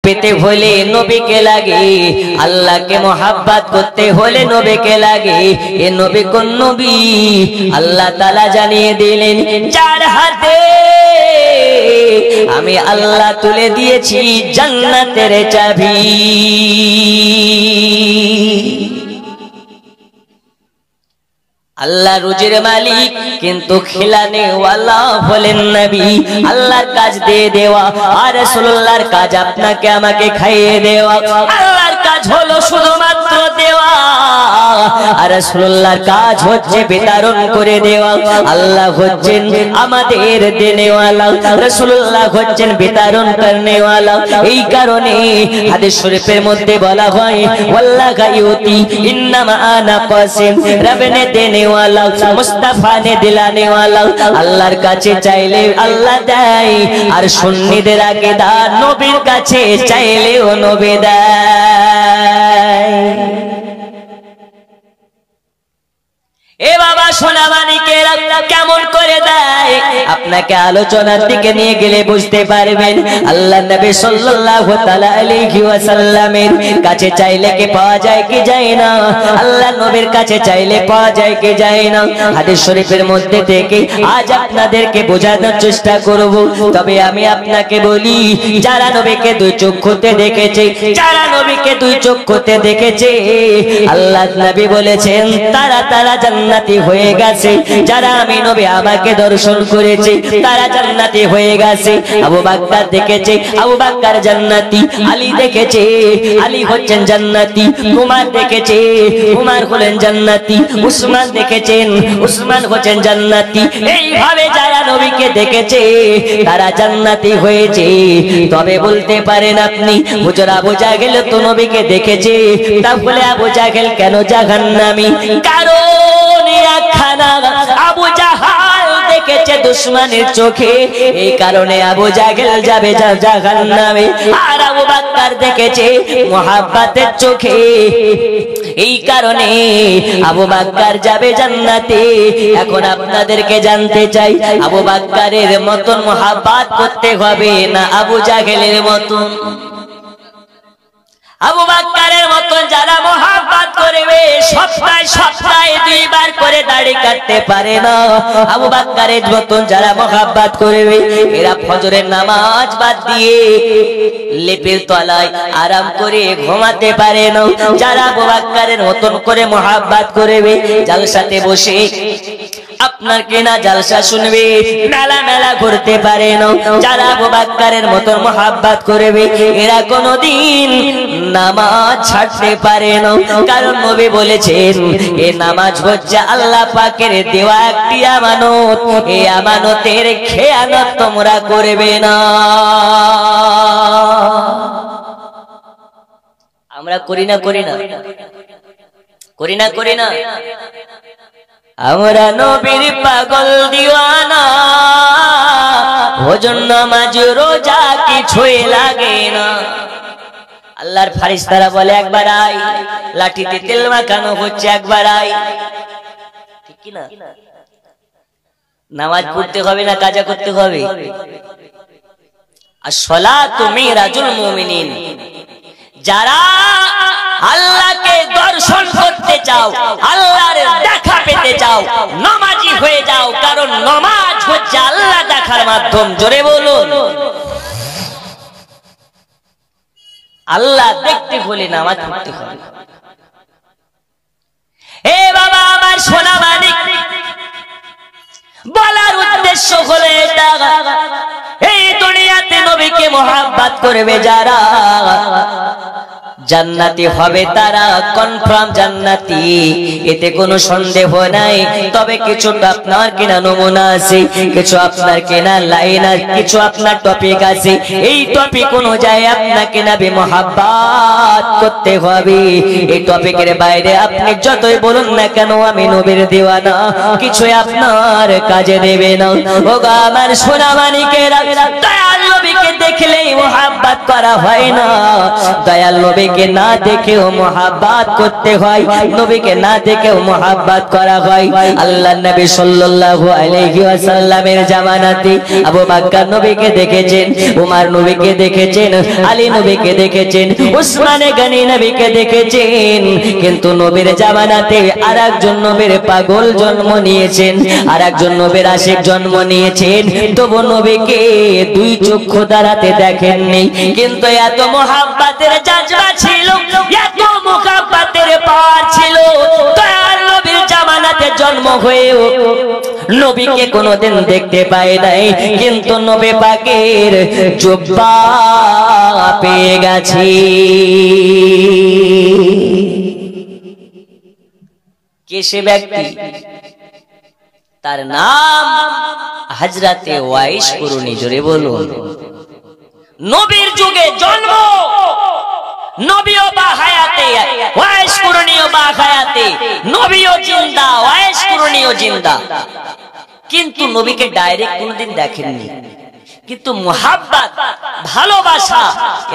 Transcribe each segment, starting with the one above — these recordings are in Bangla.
পেতে হলে নবীকে লাগে, আল্লাহকে মোহাব্বত করতে হলে নবীকে লাগে। এ নবী কোন নবী? আল্লাহ তাআলা জানিয়ে দিলেন, যার হাতে আমি আল্লাহ তুলে দিয়েছি জান্নাতের চাবি। আল্লাহ রুজির মালিক কিন্তু খিলানে ওয়ালা হলেন নবী। আল্লাহর কাজ দিয়ে দেওয়া আর রাসূলুল্লাহর কাজ আপনাকে আমাকে খাইয়ে দেওয়া। আল্লাহর কাজ হলো শুধুমাত্র দেওয়া আর রাসূলুল্লাহর কাজ হচ্ছে বিতরণ করে দেওয়া। আল্লাহ হচ্ছেন আমাদের দেনেওয়ালা, রাসূলুল্লাহ হচ্ছেন বিতরণ করনেওয়ালা। এই কারণে হাদিস শরীফের মধ্যে বলা হয়, ওয়াল্লাহু ইউতি ইন্নামা আনা কাসিম, রব ने देने वाला, मुस्तफा ने दिलाने वाला। আল্লাহর কাছে চাইলে আল্লাহ দেয়, আর সুন্নিদের আকীদা নবীর কাছে চাইলেও নবী দেয়। এ বাবা সোনা মানিকেরা কেমন করে দেয়? আপনাকে আলোচনার দিকে নিয়ে গেলে বুঝতে পারবেন। আল্লাহ নবী সাল্লাল্লাহু তাআলা আলাইহি ওয়াসাল্লামের কাছে চাইলে কি পাওয়া যায় কি যায় না? আল্লাহ নবীর কাছে চাইলে পাওয়া যায় কি যায় না? হাদিস শরীফের মধ্যে থেকে আজ আপনাদেরকে বোঝানোর চেষ্টা করব। তবে আমি আপনাকে বলি, যারা নবীকে দুই চক্ষুতে দেখেছে, যারা নবীকে দুই চক্ষুতে দেখেছে, আল্লাহ নবী বলেছেন তারা জান্নাতি হয়ে গেছে। যারা আমি নবী আমাকে দর্শন করেছে তারা জান্নাতি হয়ে গেছে। আবু বকর দেখেছে, আবু বকর জান্নাতি। আলী দেখেছে, আলী হচ্ছেন জান্নাতি। উমর দেখেছে, উমর হলেন জান্নাতি। উসমান দেখেছেন, উসমান হচ্ছেন জান্নাতি। এইভাবে যারা নবীকে দেখেছে তারা জান্নাতি হয়েছে। তবে বলতে পারেন আপনি, হুজুর আবু জাহেল তো নবীকে দেখেছে, তাহলে আবু জাহেল কেন জাহান্নামী? কারণ আবু জাহাল দেখেছে দুশমনের চোখে, এই কারণে আবু জাহেল যাবে জাহান্নামে। আর আবু বকর দেখেছে মুহাব্বতের চোখে, এই কারণে আবু বকর যাবে জান্নাতে। এখন আপনাদেরকে জানতে চাই, আবু বকরের মতন মুহাব্বত করতে হবে না আবু জাহেলের মতন? আবু বকরের মতন যারা মুহাব্বত করবে, সপ্তাহে দুইবার করে দাড়ি কাটতে পারে না। আবু বকরের মতন যারা মুহাব্বত করবে, এরা ফজরের নামাজ বাদ দিয়ে লেপের তলায় আরাম করে ঘুমাতে পারে না। যারা আবু বকরের মতন করে মুহাব্বত করবে, জালসাতে বসে আপনার কেনা জালসা শুনবে, মেলা মেলা ঘুরতে পারে না। যারা আবু বকরের মতন মুহাব্বত করবে, এরা কোনদিন নামাজ ছাড়তে পারে না। কারণ নবী বলেছেন, এ নামাজ হচ্ছে আল্লাহ পাকের দেওয়া একটি আমানত, এই আমানতের খেয়ানত তোমরা করবে না। আমরা করি না আমরা নবীর পাগল দিওয়ানা, ভোজন নামাজ রোজা কিছুই লাগে না। আল্লাহর ফেরেশতারা বলে একবার আয়, লাঠিতে তেল মাখানো হচ্ছে একবার আয়, ঠিক কি না? নামাজ পড়তে হবে না কাজা করতে হবে? as-salatu mi'rajul mu'minin, যারা আল্লাহকে দর্শন করতে চাও, আল্লাহর দেখা পেতে চাও, নামাজি হয়ে যাও। কারণ নামাজ হচ্ছে আল্লাহ দেখার মাধ্যম। জোরে বলুন, আল্লাহ দেখতে হলে নামাজ পড়তে হবে। এ বাবা আমার সোনা মানিক, বলার উদ্দেশ্য হলো এটা, এই দুনিয়াতে নবীকে মুহাব্বত করবে যারা, জান্নাতি হবে তারা, কনফার্ম জান্নাতি, এতে কোনো সন্দেহ নাই। তবে কিছুটা আপনার কেনা নমুনা আছে, কিছু আপনার কেনা লাইন আছে, কিছু আপনার টপিক আছে। এই টপিক অনুযায়ী আপনাকে নবী মুহাব্বত করতে হবে। এই টপিকের বাইরে আপনি যতই বলুন না কেন আমি নবীর দিওয়ানা, কিছু আপনার কাজে দেবে না। ও গো আমার সোনা মানিকেরা, দয়াল নবীকে দেখলেই মুহাব্বত করা হয় না। দয়াল নবীকে নবীকে না দেখেও মুহাব্বত করতে হয়, নবীকে না দেখেও মুহাব্বত করা হয়। আল্লাহর নবী সাল্লাল্লাহু আলাইহি ওয়াসাল্লামের জামানাতে আবু বকর নবীকে দেখেছেন, উমর নবীকে দেখেছেন, আলী নবীকে দেখেছেন, উসমান গনি নবীকে দেখেছেন, কিন্তু নবীর জামানাতে আরেকজন নবীর পাগল জন্ম নিয়েছেন, আরেকজন নবীর আশিক জন্ম নিয়েছেন। তবু নবীকে দুই চক্ষু দ্বারাতে দেখেননি, কিন্তু এত মুহাব্বতের জাজবা ছিল, এত মুহাব্বতের পার ছিল। দয়াল নবীর জামানাতে জন্ম হয়েও নবীকে কোনোদিন দেখতে পায় নাই, কিন্তু নবী পাকের জুব্বা পেয়ে গেছে। কে সে ব্যক্তি? তার নাম হযরতে ওয়াইস কুরুনি। জোরে বলুন। নবীর যুগে জন্ম, নবীও বা হায়াতে, ওয়াইস কুরুনিও বা হায়াতে, নবীও জিন্দা, ওয়াইস কুরুনিও জিন্দা, কিন্তু নবীকে ডাইরেক্ট কোনদিন দেখেননি। কিন্তু মুহাব্বত, ভালোবাসা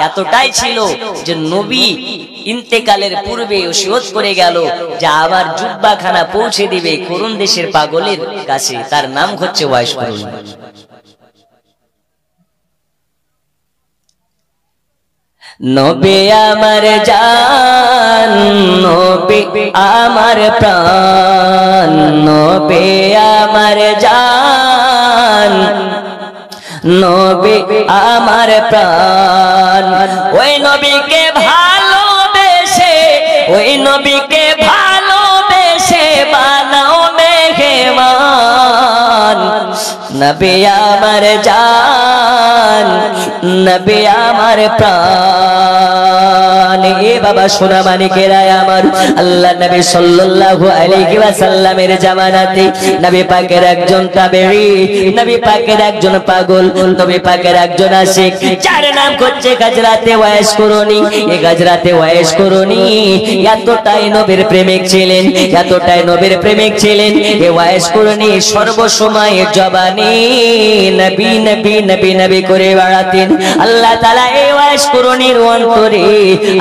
এতটাই ছিল যে নবী ইন্তেকালের পূর্বে ওসিয়ত করে গেল যে আমার জুব্বাখানা পৌঁছে দিবে করুণ দেশের পাগলের কাছে, তার নাম হচ্ছে ওয়াইস কুরুনি। নবী আমার জান, নবী আমার প্রাণ, নবী আমার জান, নবী আমার প্রাণ। ওই নবীকে ভালোবেসে, ওই নবীকে ভালোবেসে বানাও মেহমান। নবী আমার জান, নবী আমার প্রাণ। এ বাবা সোনা মানিকেরা আমার, আল্লাহ নবী সাল্লাল্লাহু আলাইহি ওয়াসাল্লামের জামানাতে নবী পাকের একজন তাবেঈ, নবী পাকের একজন পাগল, নবী পাকের একজন আশিক, যার নাম হচ্ছে হযরতে ওয়াইস কুরুনি। এই হযরতে ওয়াইস কুরুনি এতটাই নবীর প্রেমিক ছিলেন, এতটাই নবীর প্রেমিক ছিলেন। এই ওয়াইস কুরুনি সর্বসময় জবানে নবী নবী নবী নবী করে বেড়াতেন। আল্লাহ তাআলা এই ওয়াইস কুরুনির অন্তরে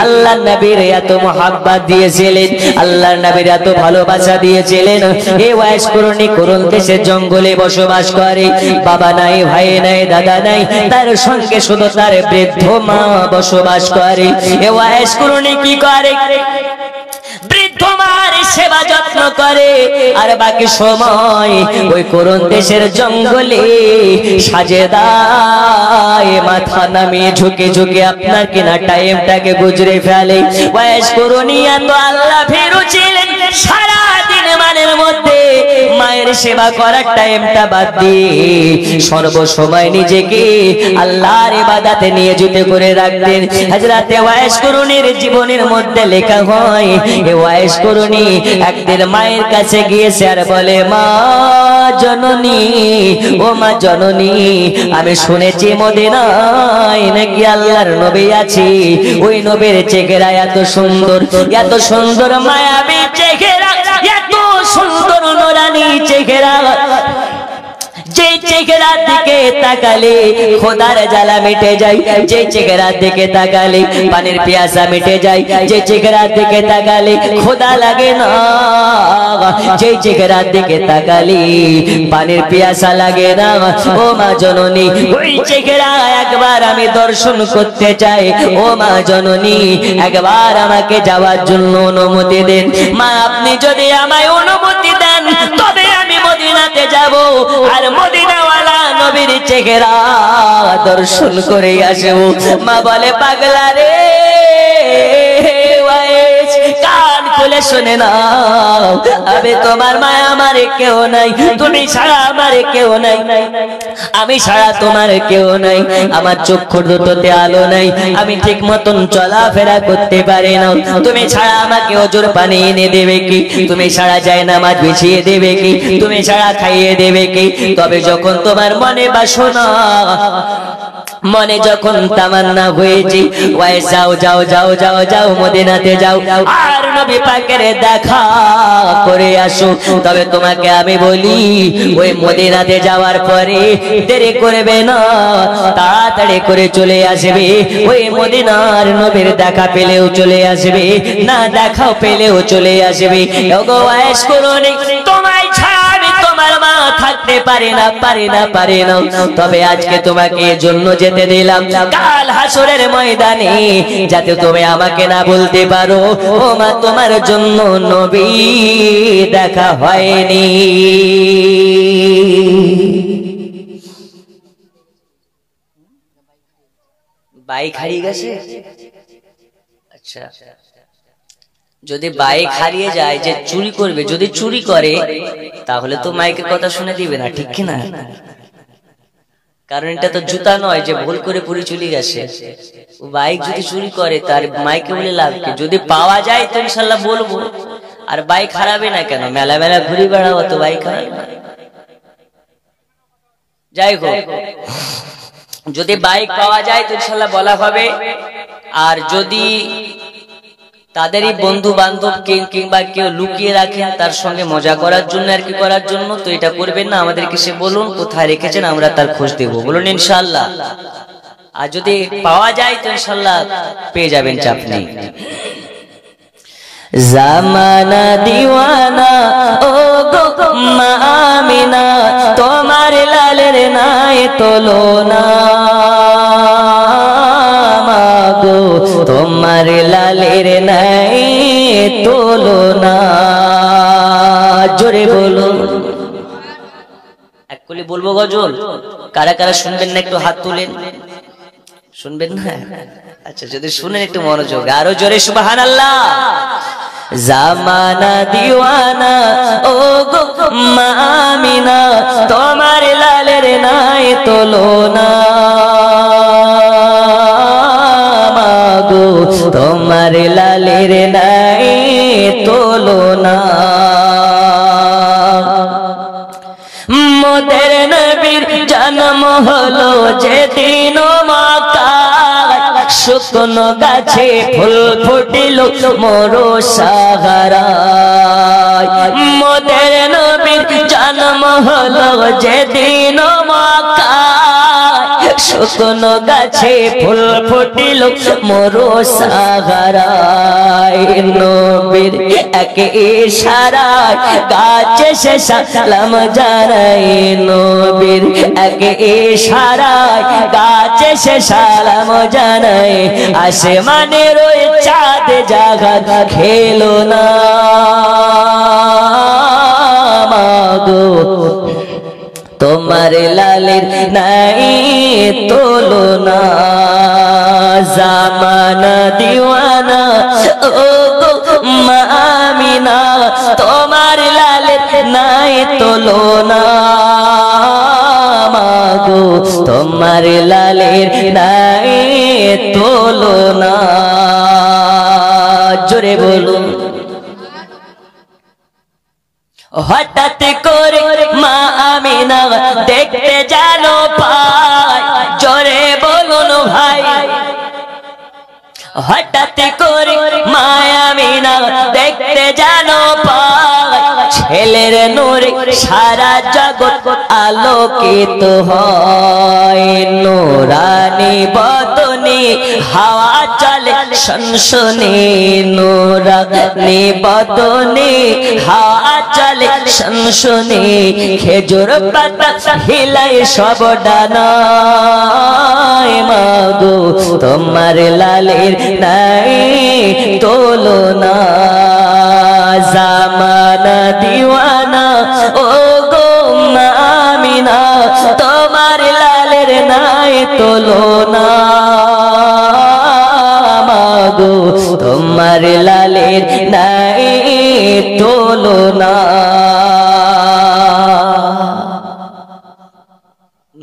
আল্লাহর নবীর এত মুহাব্বত দিয়েছিলেন, আল্লাহর নবীর এত ভালোবাসা দিয়েছিলেন। এই ওয়াইস কুরুনি করুণ দেশের জঙ্গলে বসবাস করে, বাবা নাই, ভাই নাই, দাদা নাই, তার সঙ্গে শুধু তার বৃদ্ধ মা বসবাস করে। এই ওয়াইস কুরুনি কি করে? বৃদ্ধ মার সেবা যত্ন করে, আর বাকি সময় ওই করুণ দেশের জঙ্গলে সাজেদায় মাথা নামিয়ে ঝুঁকে ঝুঁকে আপনার কিনা টাইমটাকে গুজরে ফেলে। ওয়াইস কুরুনি এত আল্লাহ ভীরু ছিলেন, সারা দিন মানের মধ্যে মায়ের সেবা করার টাইমটা বাদ দিয়ে সর্বসময় নিজেকে আল্লাহর ইবাদতে নিয়োজিত করে রাখতেন। হযরতে ওয়াইস কুরুনির জীবনের মধ্যে লেখা হয়, এই ওয়াইস কুরুনি একদিন মায়ের কাছে গিয়েছে আর বলে, মা জননী, ও মা জননী, আমি শুনেছি মদিনায় নাকি আল্লাহর নবী আছে। ওই নবীর চেহারা এত সুন্দর, এত সুন্দর মায়াবী চেহারা, এত সুন্দর নুরানি চেহারা, যে চেহারার দিকে তাকালে খোদার জ্বালা মিটে যায়, যে চেহারার দিকে তাকালে পানির পিয়াসা মিটে যায়, যে চেহারার দিকে তাকালে খোদা লাগে না, যে চেহারার দিকে তাকালে পানির পিয়াসা লাগে না। ও মা জননী, ওই চেহারা একবার আমি দর্শন করতে চাই। ও মা জননী, একবার আমাকে যাওয়ার জন্য অনুমতি দেন। মা আপনি যদি আমায় অনুমতি দেন তবে আমি মদিনাতে যাব, আর মদিনাওয়ালা নবীর চেহারা দর্শন করে আসবো। মা বলে, পাগলা রে, কান খুলে শুনে নাও, আবে তোমার মা আমার কেউ নাই, তুমি ছাড়া আমার কেউ নাই, আমি ছাড়া তোমার কেউ নাই, আমার চক্ষুর দুটোতে আলো নাই, আমি ঠিক মতন চলাফেরা করতে পারি না, তুমি ছাড়া আমাকে ওজোর পানি এনে দেবে কি, তুমি ছাড়া যায় নামাজ বিছিয়ে দেবে কি, তুমি ছাড়া খাইয়ে দেবে কি। তবে যখন তোমার মনে বাসনা মনে যখন তামান্না হয়েছে ওই যাও যাও যাও যাও যাও মদিনাতে যাও আর নবী পাকের দেখা করে আসো। তবে তোমাকে আমি বলি ওই মদিনাতে যাওয়ার পরে দেরি করবে না, তাড়াতাড়ি করে চলে আসবে। ওই মদিনার নবীর দেখা পেলেও চলে আসবে, না দেখাও পেলেও চলে আসবে। ওগো ওয়াইস করুনি, তোমায় ছাড়া তোমার মা থাকতে পারে না পারে না পারে না। তবে আজকে তোমাকে এজন্য যেতে দিলাম কাল হাসরের ময়দানে, যাতে তুমি আমাকে না বলতে পারো ও মা তোমার জন্য নবী দেখা হয়নি। বাইক হারিয়ে গেছে? আচ্ছা, যদি বাইক হারিয়ে যায় যে চুরি করবে, যদি চুরি করে তাহলে তো মাইকের কথা শুনে দিবে না, ঠিক কিনা? কারণ এটা তো জুতা নয় যে ভুল করে পুরি চুরি গেছে। ও বাইক যদি চুরি করে তার মাইকে বলে লাভ কি? যদি পাওয়া যায় তো ইনশাল্লাহ বলবো। আর বাইক হারাবে না কেন? মেলা মেলা ঘুরে বেড়াবো তো বাইক হারাবে না। যাই হোক, যদি বাইক পাওয়া যায় তো ইনশাল্লাহ বলা হবে। আর যদি তাদেরই বন্ধু বান্ধব কিংবা কেউ লুকিয়ে রাখেন তার সঙ্গে মজা করার জন্য আর কি করার জন্য, তো এটা করবেন না। আমাদেরকে সে বলুন কোথায় রেখেছেন, আমরা তার খোঁজ দেবো, বলুন ইনশাআল্লাহ। আর যদি পাওয়া যায় তো ইনশাআল্লাহ পেয়ে যাবেন, চাপ নেই। জামানা দিওয়ানা ও গো মা আমিনা, তোমার লালের নাই তুলনা, মাগো তোমার লালের নাই তুলনা। জোরে বলো, এক কলি বলবো গজল। কারা কারা শুনবেন না একটু হাত তুলেন। শুনবেন না? আচ্ছা, যদি শুনেন একটু মনোযোগ, আরো জোরে সুবহানাল্লাহ। জামানা দিওয়ানা ও গো মা আমিনা, তোমার লালের নাই তুলনা, মাগো তোমার লালের নাই তুলনা। মোদের নবীর জন্ম হলো যেদিন মক্কায়, শুকনো গাছে ফুল ফুটিল মোরো সাহারায়। মোদের নবীর জন্ম হলো যেদিন মক্কায়, শুকনো গাছে ফুল ফুটিল মোরো সাহারায়। নবীর এক ইশারায় গাছে সে সালাম জানায়, নবীর এক ইশারায় গাছে সে সালাম জানায়। আসমানের ওই চাঁদ জাগাত খেলো না, মাগো তোমার লালের নাই তুলনা। জামানা দিওয়ানা ও গো মা আমিনা, তোমার লালের নাই তুলনা, মাগো তোমার লালের নাই তুলনা। জোরে বলুন। হঠাৎ করে মা আমিনা দেখতে জানো পায়, জোরে বলুন ভাই। হঠাৎ করে মা আমিনা দেখতে জানো পায়, ছেলের নূরে সারা জগৎ আলোকিত হয়। নূরানি বদনে হাওয়া চলে সনসনে, নূরানি বদনে হাওয়া চলে সনসনে। খেজুর পাতা হিলাই সব ডানায়, মাগো তোমার লালের নাই তুলনা। জামানা দিওয়ানা ও গো মা আমিনা, তোমার লালের নাই তুলনা, মাগো তোমার লালের নাই তুলনা।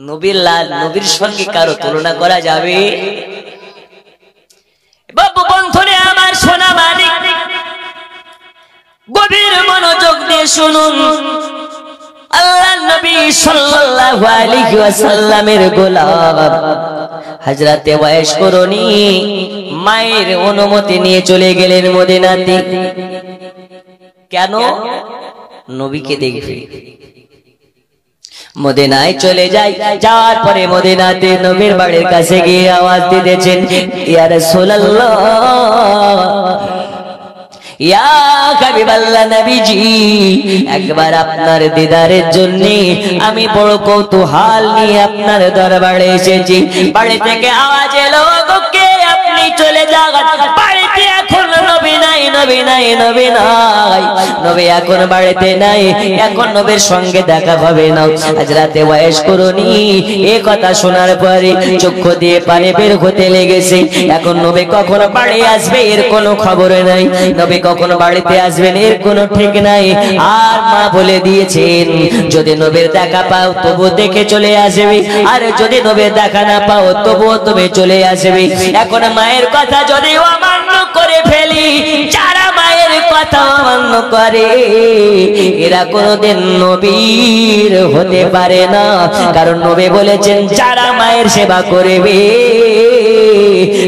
নবীর লাল, নবীর সঙ্গে কারো তুলনা করা যাবে? বাবু বন্ধুরে আমার সোনা মানিক, গভীর মনোযোগ দিয়ে শুনুন। আল্লাহ নবী সাল্লাল্লাহু আলাইহি ওয়াসাল্লামের গোলাম হযরতে ওয়াইস করণী মায়ের অনুমতি নিয়ে চলে গেলেন মদিনাতে। কেন? নবীকে দেখবে। মদিনায় চলে যায়, যাওয়ার পরে মদিনাতে নবীর বাড়ির কাছে গিয়ে আওয়াজ দিতেছেন, ইয়া রাসূলুল্লাহ, ইয়া হাবিবাল্লাহ নবীজি, একবার আপনার দিদারের জন্য আমি বড় কৌতূহল নিয়ে আপনার দরবারে এসেছি। বাড়ি থেকে আওয়াজ এলো, কে আপনি চলে যান, বাড়িতে এখন নবী নাই, নবী নাই, নবী নাই, নবী এখন বাড়িতে নাই, এখন নবীর সঙ্গে দেখা হবে না। হযরতে ওয়াইস করণী এই কথা শোনার পরে চক্ষু দিয়ে পানি বের হতে লেগেছে। এখন নবী কখন বাড়ি আসবে এর কোনো খবর নাই, নবী কখন বাড়িতে আসবেন এর কোনো ঠিক নাই। আর মা বলে দিয়েছেন, যদি নবীর দেখা পাও তবু দেখে চলে আসবে, আর যদি নবীর দেখা না পাও তবুও তুমি চলে আসবে। এখন মায়ের কথা যদি অমান্য করে ফেলি, যারা মায়ের কথা অমান্য করে এরা কোনোদিন নবীর হতে পারে না। কারণ নবী বলেছেন, যারা মায়ের সেবা করবে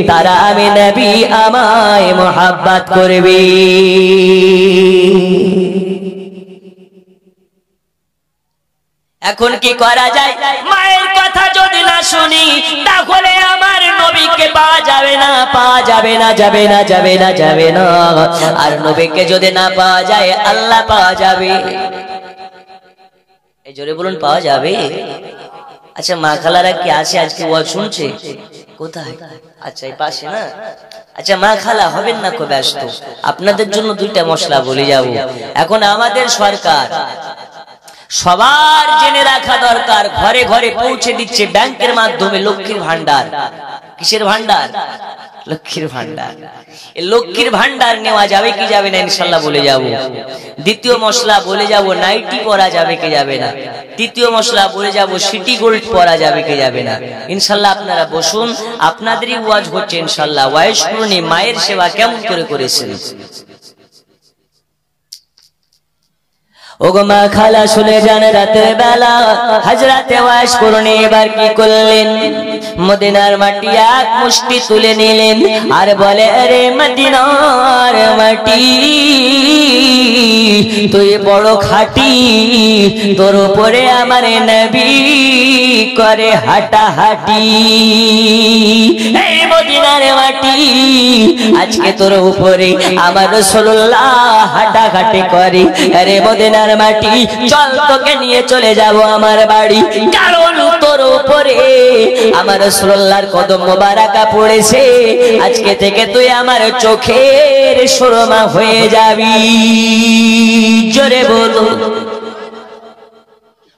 তারা আমি নবী আমায় মোহাব্বত করবে। এখন কি করা যায়? মায়ের কথা যদি না শুনি তাহলে আমার নবীকে পাওয়া যাবে না, পাওয়া যাবে না, যাবে না, যাবে না, যাবে না। আর নবীকে যদি না পাওয়া যায় আল্লাহ পাওয়া যাবে। এই জোরে বলুন, পাওয়া যাবে। আচ্ছা, মা খালারা কি আছে আজকে ওয়াজ শুনছে? কোথায়? আচ্ছা, এই পাশে না। আচ্ছা, মা খালা হবেন না কো ব্যস্ত, আপনাদের জন্য দুইটা মশলা বলে যাব। এখন আমাদের সরকার সবার জেনে রাখা দরকার, ঘরে ঘরে পৌঁছে দিচ্ছে ব্যাংকের মাধ্যমে লক্ষ্মীর ভান্ডার। কিসের ভান্ডার? লক্ষ্মীর ভান্ডার। এই লক্ষ্মীর ভান্ডার নেওয়া যাবে কি যাবে না ইনশাআল্লাহ বলে যাব। দ্বিতীয় মশলা বলে যাব, নাইটি পরা যাবে কি যাবে না। তৃতীয় মশলা বলে যাব, সিটি গোল্ড পরা যাবে কি যাবে না। ইনশাআল্লাহ আপনারা বসুন, আপনাদেরই ওয়াজ হচ্ছে ইনশাআল্লাহ। ওয়াইস করণী মায়ের সেবা কেমন করে করেছেন। ওগো মা খালা শুনে যান, রাতের বেলা হযরতে ওয়াইস করণী এবার কি করলেন, মদিনার মাটি এক মুষ্টি তুলে নিলেন আর বলে, আরে মদিনার মাটি তুই বড় খাঁটি, তোর উপরে আমার নবী করে হাঁটাহাঁটি। এই মদিনার মাটি আজকে তোর উপরে আমার রাসূলুল্লাহ হাঁটাহাঁটি করে। আরে মদিনার মাটি চল, তোকে নিয়ে চলে যাব আমার বাড়ি, কারণ তোর উপরে আমার রাসূলুল্লাহর কদম মোবারকা পড়েছে। আজকে থেকে তুই আমার চোখের সুরমা হয়ে যাবি। জোরে বলো,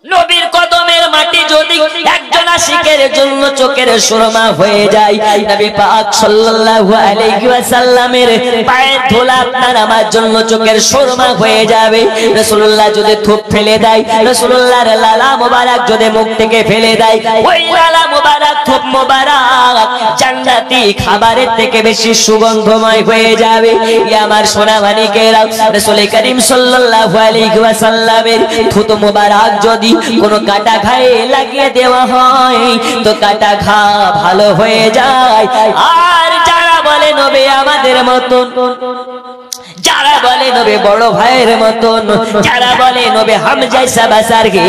নবীর কদমের মাটি যদি একজন আশিকের জন্য চোখের সুরমা হয়ে যায়, নবী পাক সাল্লাল্লাহু আলাইহি ওয়াসাল্লামের পায়ের ধুলা আপনার আমার জন্য চোখের সুরমা হয়ে যাবে। রাসূলুল্লাহ যদি থুপ ফেলে দেয়, রাসূলুল্লাহর লালা মোবারক যদি মুখ থেকে ফেলে দেয়, ওই লালা মোবারক থুপ মোবারক জান্নাতি খাবারের থেকে বেশি সুগন্ধময় হয়ে যাবে। ইয়া আমার সোনা মানিকেরা, রাসূল করিম সাল্লাল্লাহু আলাইহি ওয়াসাল্লামের থুত মোবারক যদি কোনো কাটা ঘায়ে লাগিয়ে দেওয়া হয় তো কাটা ঘা ভালো হয়ে যায়। আর যারা বলে নবী আমাদের মতন, যারা বলে নবী বড় ভাইয়ের মতন, যারা বলে নবী হাম জাইসা বাসার গে,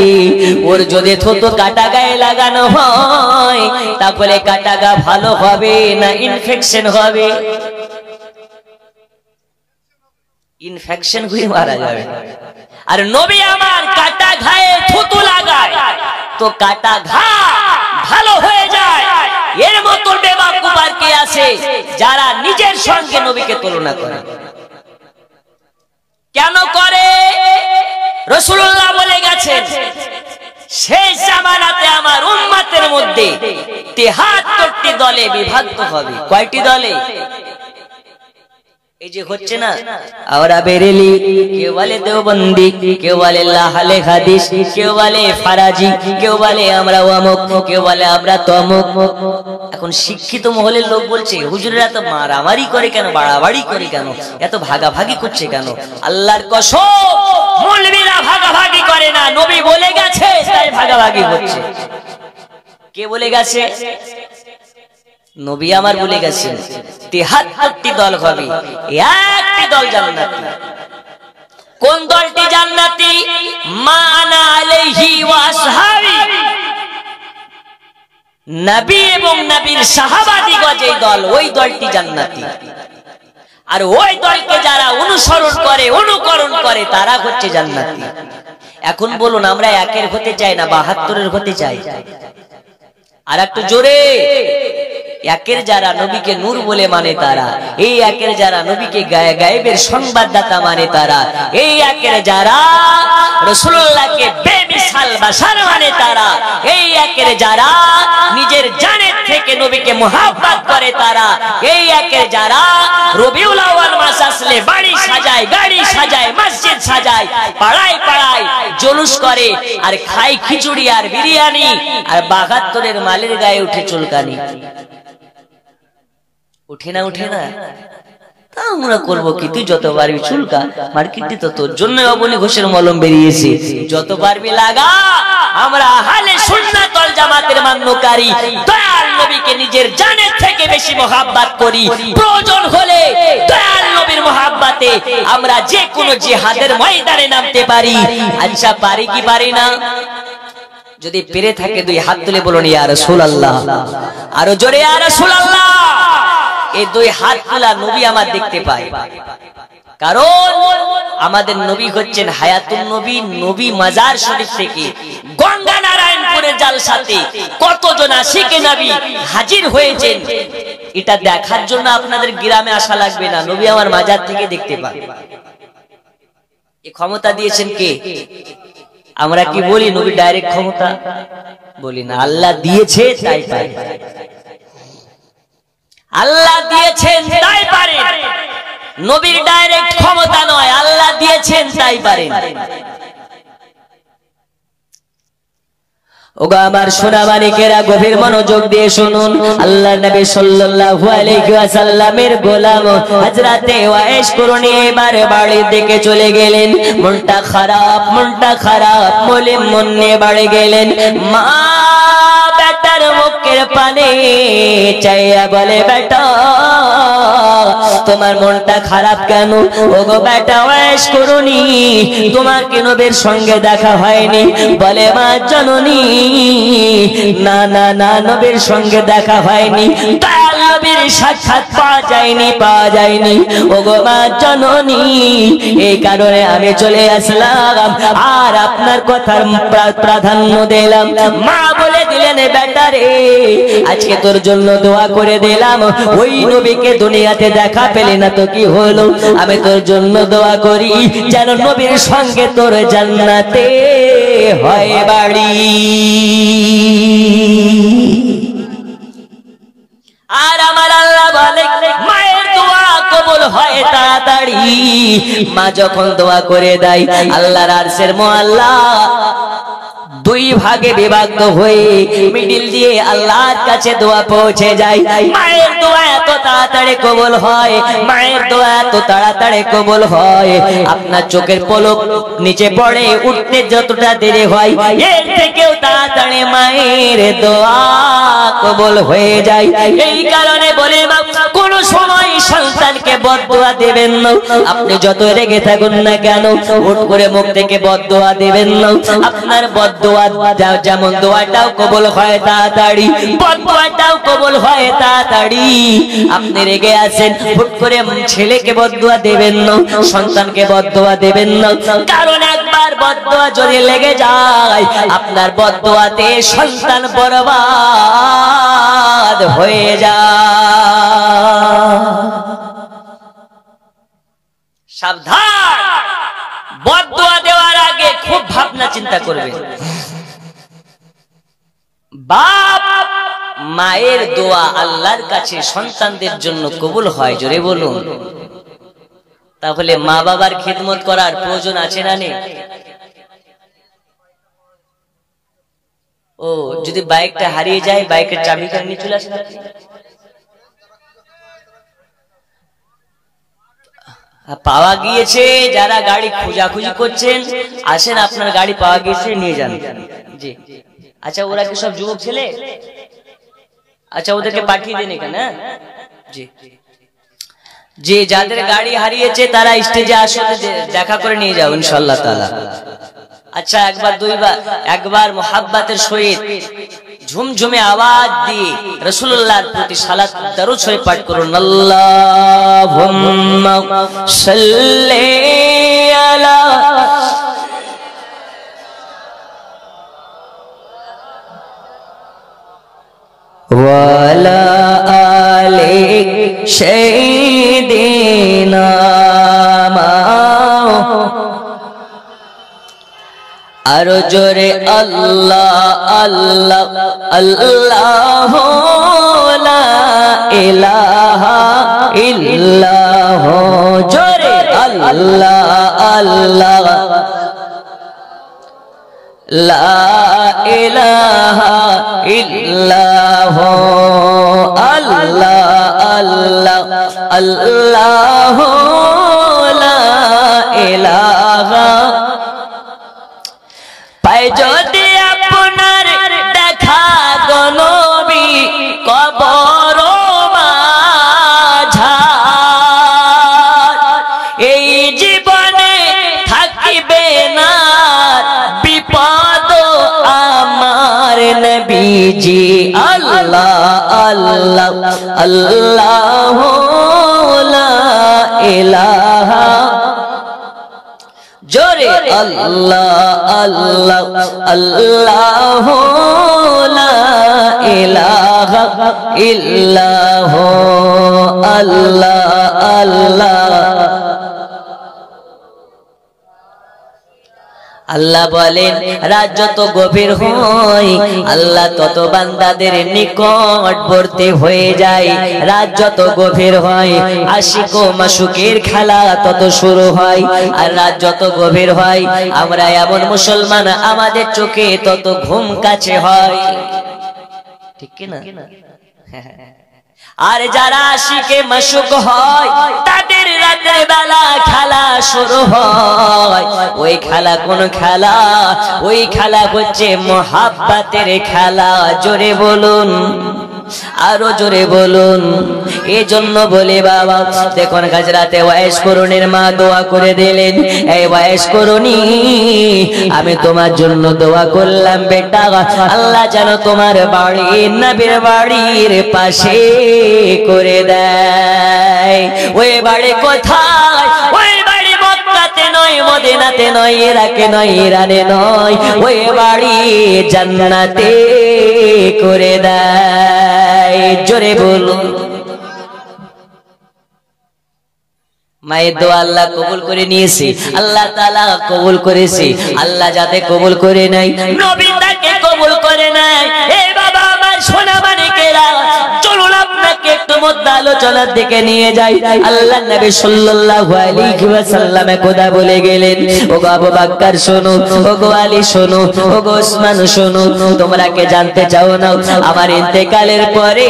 ওর যদি থুতু কাটা গায়ে লাগানো হয় তাহলে কাটা গা ভালো হবে না ইনফেকশন হবে? ইনফেকশন হয়ে মারা যাবে। আর নবী আমার কাটা ঘায়ে থুতু লাগায় তো কাটা ঘা ভালো হয়ে যায়। এর মতো বেওয়াকুফ আর কে আছে যারা নিজের সঙ্গে নবীকে তুলনা করে? কেন করে? রাসূলুল্লাহ বলে গেছেন, শেষ জামানাতে আমার উম্মতের মধ্যে ৭৩টি দলে বিভক্ত হবে। কয়টি দলে? এই যে হচ্ছে না, আমরা বেরেলি, কেউ বলে দেওবন্দি, কেউ বলে লাহালে হাদিস, কেউ বলে ফারাজি, কেউ বলে আমরা অমুক, কেউ বলে আমরা তমুক। এখন শিক্ষিত মহলের লোক বলছে, হুজুরেরা তো মারামারি করে কেন, বাড়াবাড়ি করে কেন, এত ভাগাভাগি করছে কেন? আল্লাহর কসম, মৌলবীরা ভাগাভাগি করে না, নবী বলে গেছে তাই ভাগাভাগি হচ্ছে। কে বলে গেছে? নবী আমার বলে গেছেন ৭৩টি দল হবে, একটি দল জান্নাতি। কোন দলটি জান্নাতি? মা আনা আলাইহি ওয়া আসহাবি, নবী এবং নবীর সাহাবাদিগণ যে দল, ওই দলটি জান্নাতি। আর ওই দলকে যারা অনুসরণ করে, অনুকরণ করে, তারা হচ্ছে জান্নাতি। এখন বলুন, আমরা একের হতে চাই না ৭২-এর হতে চাই? আর একটু জোরে। একের যারা নবীকে নূর বলে মানে তারা, এই একের যারা নবীকে গায়েবের সংবাদদাতা মানে তারা, এই একের যারা রাসূলুল্লাহকে বেমিসাল বাশার মানে তারা, এই একের যারা নিজের জানের থেকে নবীকে মুহাব্বত করে তারা, এই একের যারা রবিউল আউয়াল মাস আসলে বাড়ি সাজায়, গাড়ি সাজায়, মসজিদ সাজায়, পাড়ায় পাড়ায় জুলুস করে, আর খায় খিচুড়ি আর বিরিয়ানি, আর ৭২-এর মালের গায়ে উঠে চুলকানি। উঠে না? উঠে না? তা আমরা করবো কি? তুই যত পারবি চুলকা, মার্কেটে তো তোর জন্য অবনী ঘোষের মলম বেরিয়েছে, যত পারবি লাগা। আমরা আহলে সুন্নাত ওয়াল জামাতের মান্যকারী, দয়াল নবীকে নিজের জানের থেকে বেশি মুহাব্বত করি। প্রয়োজন হলে দয়াল নবীর মুহাব্বতে আমরা যে কোনো জিহাদের ময়দানে নামতে পারি। আচ্ছা, পারি কি পারি না? যদি পেরে থাকে 2 হাত তুলে বলুন ইয়া রাসূলুল্লাহ। আরো জোরে ইয়া রাসূলুল্লাহ। এই 2 হাত তোলা নবী আমার দেখতে পায়, কারণ আমাদের নবী হচ্ছেন হায়াতুন নবী। নবী মাজার শরীফ থেকে গঙ্গা নারায়ণপুরের জালসাতে কতজন আশিকে নবী হাজির হয়েছেন, এটা দেখার জন্য আপনাদের গ্রামে আসা লাগবে না, নবী আমার মাজার থেকে দেখতে পায়। এই ক্ষমতা দিয়েছেন কে? আমরা কি বলি নবী ডাইরেক্ট ক্ষমতা? বলি না, আল্লাহ দিয়েছে তাই পারে। আল্লাহ দিয়েছেন তাই পারেন, নবীর ডাইরেক্ট ক্ষমতা নয়, আল্লাহ দিয়েছেন তাই পারেন। ওগো আমার সোনা মানিকেরা, গভীর মনোযোগ দিয়ে শুনুন। আল্লাহর নবী সাল্লাল্লাহু আলাইহি ওয়াসাল্লামের গোলাম হযরতে ওয়াইস করুনি এবার বাড়ির দিকে চলে গেলেন। মনটা খারাপ বলে মন নিয়ে বাড়ি গেলেন। মা বেটার মুখের পানে চাইয়া বলে, বেটা তোমার মনটা খারাপ কেন? ওগো বেটা ওয়াইস করুনি, তোমার কি নবীর সঙ্গে দেখা হয়নি? বলে, মা জননী, না না না, নবীর সঙ্গে দেখা হয়নি, নবীর সাক্ষাৎ পাওয়া যায়নি। ওগো মা জননী, এই কারণে আমি চলে আসলাম আর আপনার কথার প্রাধান্য দিলাম। মা বলে দিলেন, বেটা রে, আজকে তোর জন্য দোয়া করে দিলাম। ওই নবীকে দুনিয়াতে দেখা পেলি না তো কি হলো? আমি তোর জন্য দোয়া করি যেন নবীর সঙ্গে তোর জান্নাতে হয় বাড়ি। আর আমার আল্লাহ বলে, মায়ের দোয়া কবুল হয় তাড়াতাড়ি। মা যখন দোয়া করে দেয়, আল্লাহর আরশের মোয়াল্লা 2 ভাগে বিভক্ত হয়ে মিডিল দিয়ে আল্লাহর কাছে দোয়া পৌঁছে যায়। মায়ের দোয়া এত তাড়াতাড়ি কবুল হয়, মায়ের দোয়া এত তাড়াতাড়ি কবুল হয়, আপনার চোখের পলক নিচে পড়ে উঠতে যতটা দেরি হয়, এর থেকেও তাড়াতাড়ি মায়ের দোয়া কবুল হয়ে যায়। এই কারণে বলে, কোন সময় সন্তানকে বদদোয়া দেবেন না। আপনি যত রেগে থাকুন না কেন, হুট করে মুখ থেকে বদদোয়া দেবেন না। আপনার বদদোয়া যেমন দোয়াটাও কবুল হয় তাড়াতাড়ি, বদদোয়াটাও কবুল হয় তাড়াতাড়ি। আপনি রেগে আছেন, হুট করে ছেলেকে বদদোয়া দেবেন না, সন্তানকে বদদোয়া দেবেন না, কারণ একবার বদদোয়া যদি লেগে যায়, আপনার বদদোয়াতে সন্তান বরবাদ হয়ে যায়। সাবধান, বদদোয়া দেওয়ার আগে খুব ভাবনা চিন্তা করবে। বাপ মায়ের দোয়া আল্লাহর কাছে সন্তানদের জন্য কবুল হয়, জোরে বলুন। তাহলে মা বাবার খিদমত করার প্রয়োজন আছে না নেই? ও, যদি বাইকটা হারিয়ে যায়, বাইকের চাবিটা নিয়ে চলে আসেন। পাওয়া গিয়েছে, যারা গাড়ি খোঁজাখুঁজি করছেন আসেন, আপনার গাড়ি পাওয়া গিয়েছে, নিয়ে যান। জি, আচ্ছা, ওরা কি সব যুবক ছেলে? আচ্ছা ওদেরকে পাঠিয়ে দিন এখানে। জি জি, যাদের গাড়ি হারিয়েছে তারা স্টেজে আসলে দেখা করে নিয়ে যাও ইনশাআল্লাহ তাআলা। আচ্ছা একবার দুইবার, একবার মুহাব্বতের সহিত ঝুমঝুমে আওয়াজ দিয়ে রাসূলুল্লাহর প্রতি সালাত দরুদ শরীফ পাঠ করুন। আল্লাহুম্মা সাল্লি আলা ওয়ালা আলি সাইয়্যিদিনা আরো জোরে আল্লাহ আল্লাহ আল্লাহ লা ইলাহা ইল্লাহ, জোরে আল্লাহ আল্লাহ লা ইলাহা ইল্লাহ, আল্লাহ আল্লাহ আল্লাহ লা ইলাহা। পাই যদি আপনার দেখা গো নবী কবর মাঝার, এই জীবনে থাকিবে না বিপদ আমার নবীজি। আল্লাহ আল্লাহ আল্লাহ লা ইলাহা, জোরে আল্লাহ আল্লাহ আল্লাহ লা ইলাহা ইল্লাহ, আল্লাহ আল্লাহ। আল্লাহ বলেন রাত যত গভীর হয় আল্লাহ তত বান্দাদের নিকটবর্তী হয়ে যায়। রাত যত গভীর হয় আশিক ও মাশুকের খেলা তত শুরু হয়। আর রাত যত গভীর হয় আমরা এমন মুসলমান আমাদের চোখে তত ঘুম কাছে হয়, ঠিক কি না? আর যারা আশিকে মাশুক হয় তাদের রাতের বেলা খেলা শুরু হয়। ওই খেলা কোন খেলা? ওই খেলা হচ্ছে মুহাব্বতের খেলা। জোরে বলুন, আরো জোরে বলুন। এজন্য বলি বাবা দেখুন গাজরাতে ওয়াইস করুনের মা দোয়া করে দিলেন, এই ওয়াইস করুনি আমি তোমার জন্য দোয়া করলাম বেটা, আল্লাহ যেন তোমার বাড়ি নবীর বাড়ির পাশে করে দেয়। ওই বাড়ি কোথায়? ওই বাড়ি মক্কাতে নয়, মদিনাতে নয়, ইরাকে নয়, ইরানে নয়, ওই বাড়ি জান্নাতে করে দেয়। জোরে বলুন। মায়ের দোয়া আল্লাহ কবুল করে নিয়েছে, আল্লাহ তাআলা কবুল করেছে। আল্লাহ যাতে কবুল করে নাই নবী তাকে কবুল করে নাই। এই বাবা আমার সোনা মানিকেরা চলুন আপনাকে একটু মধ্যে আলোচনার দিকে নিয়ে যাই। আল্লাহ নবী সাল্লাল্লাহু আলাইহি ওয়াসাল্লাম খোদা বলে গেলেন, ওগো আবু বকর শোনো, ওগো আলী শোনো, ওগো ওসমান শোনো, তোমরা কে জানতে চাও না আমার ইন্তেকালের পরে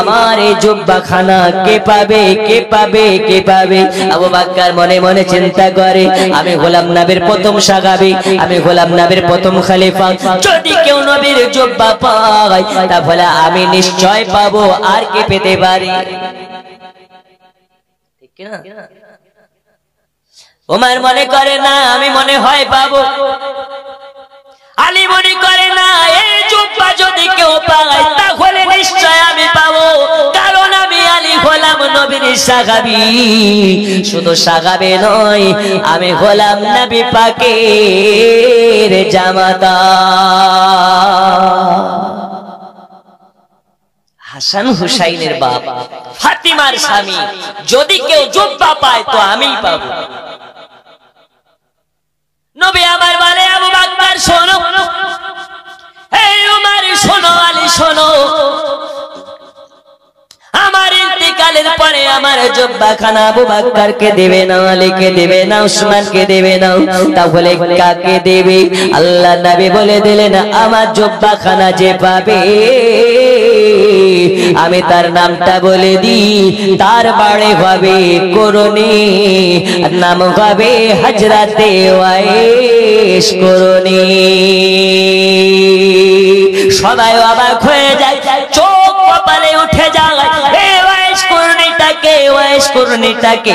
আমার এই জুব্বাখানা কে পাবে, কে পাবে, কে পাবে? আবু বকর মনে মনে চিন্তা করে আমি গোলাম নবীর প্রথম সাহাবী, আমি গোলাম নবীর প্রথম খলিফা, যদি কেউ নবীর জুব্বা পায় তাহলে আমি নিশ্চয় পাবো। আর কে পেতে পারে? ঠিক কি না? ওমর মনে করে না আমি মনে হয় পাবো, আলী মনে করে না এই জুব্বা যদি কেউ পায় তাহলে নিশ্চয় আমি পাবো, কারণ আমি আলী হলাম নবীর সাহাবী। শুধু সাহাবী নয়, আমি হলাম নবী পাকের জামাতা। হাসান হুসাইনের বাপ, ফাতিমার স্বামী, যদি কেউ জুব্বা পায় তো আমিই পাবো। নবী আমার বলে আবু বকর শোনো, এই উমর শোনো, আলী শোনো, আমার ইন্তেকালের পরে আমার জুব্বাখানা আবু বকরকে দেবে না, আলীকে দেবে না, উসমানকে দেবে না, তাহলে কাকে দেবে? আল্লাহ নবী বলে দিলেন আমার জুব্বাখানা যে পাবে আমি তার নামটা বলে দিই, তার বাড়ি হবে করণী, নাম হবে হযরতে ওয়াইস করণী। সবাই অবাক হয়ে যায়, ওয়াইশ করণীটাকে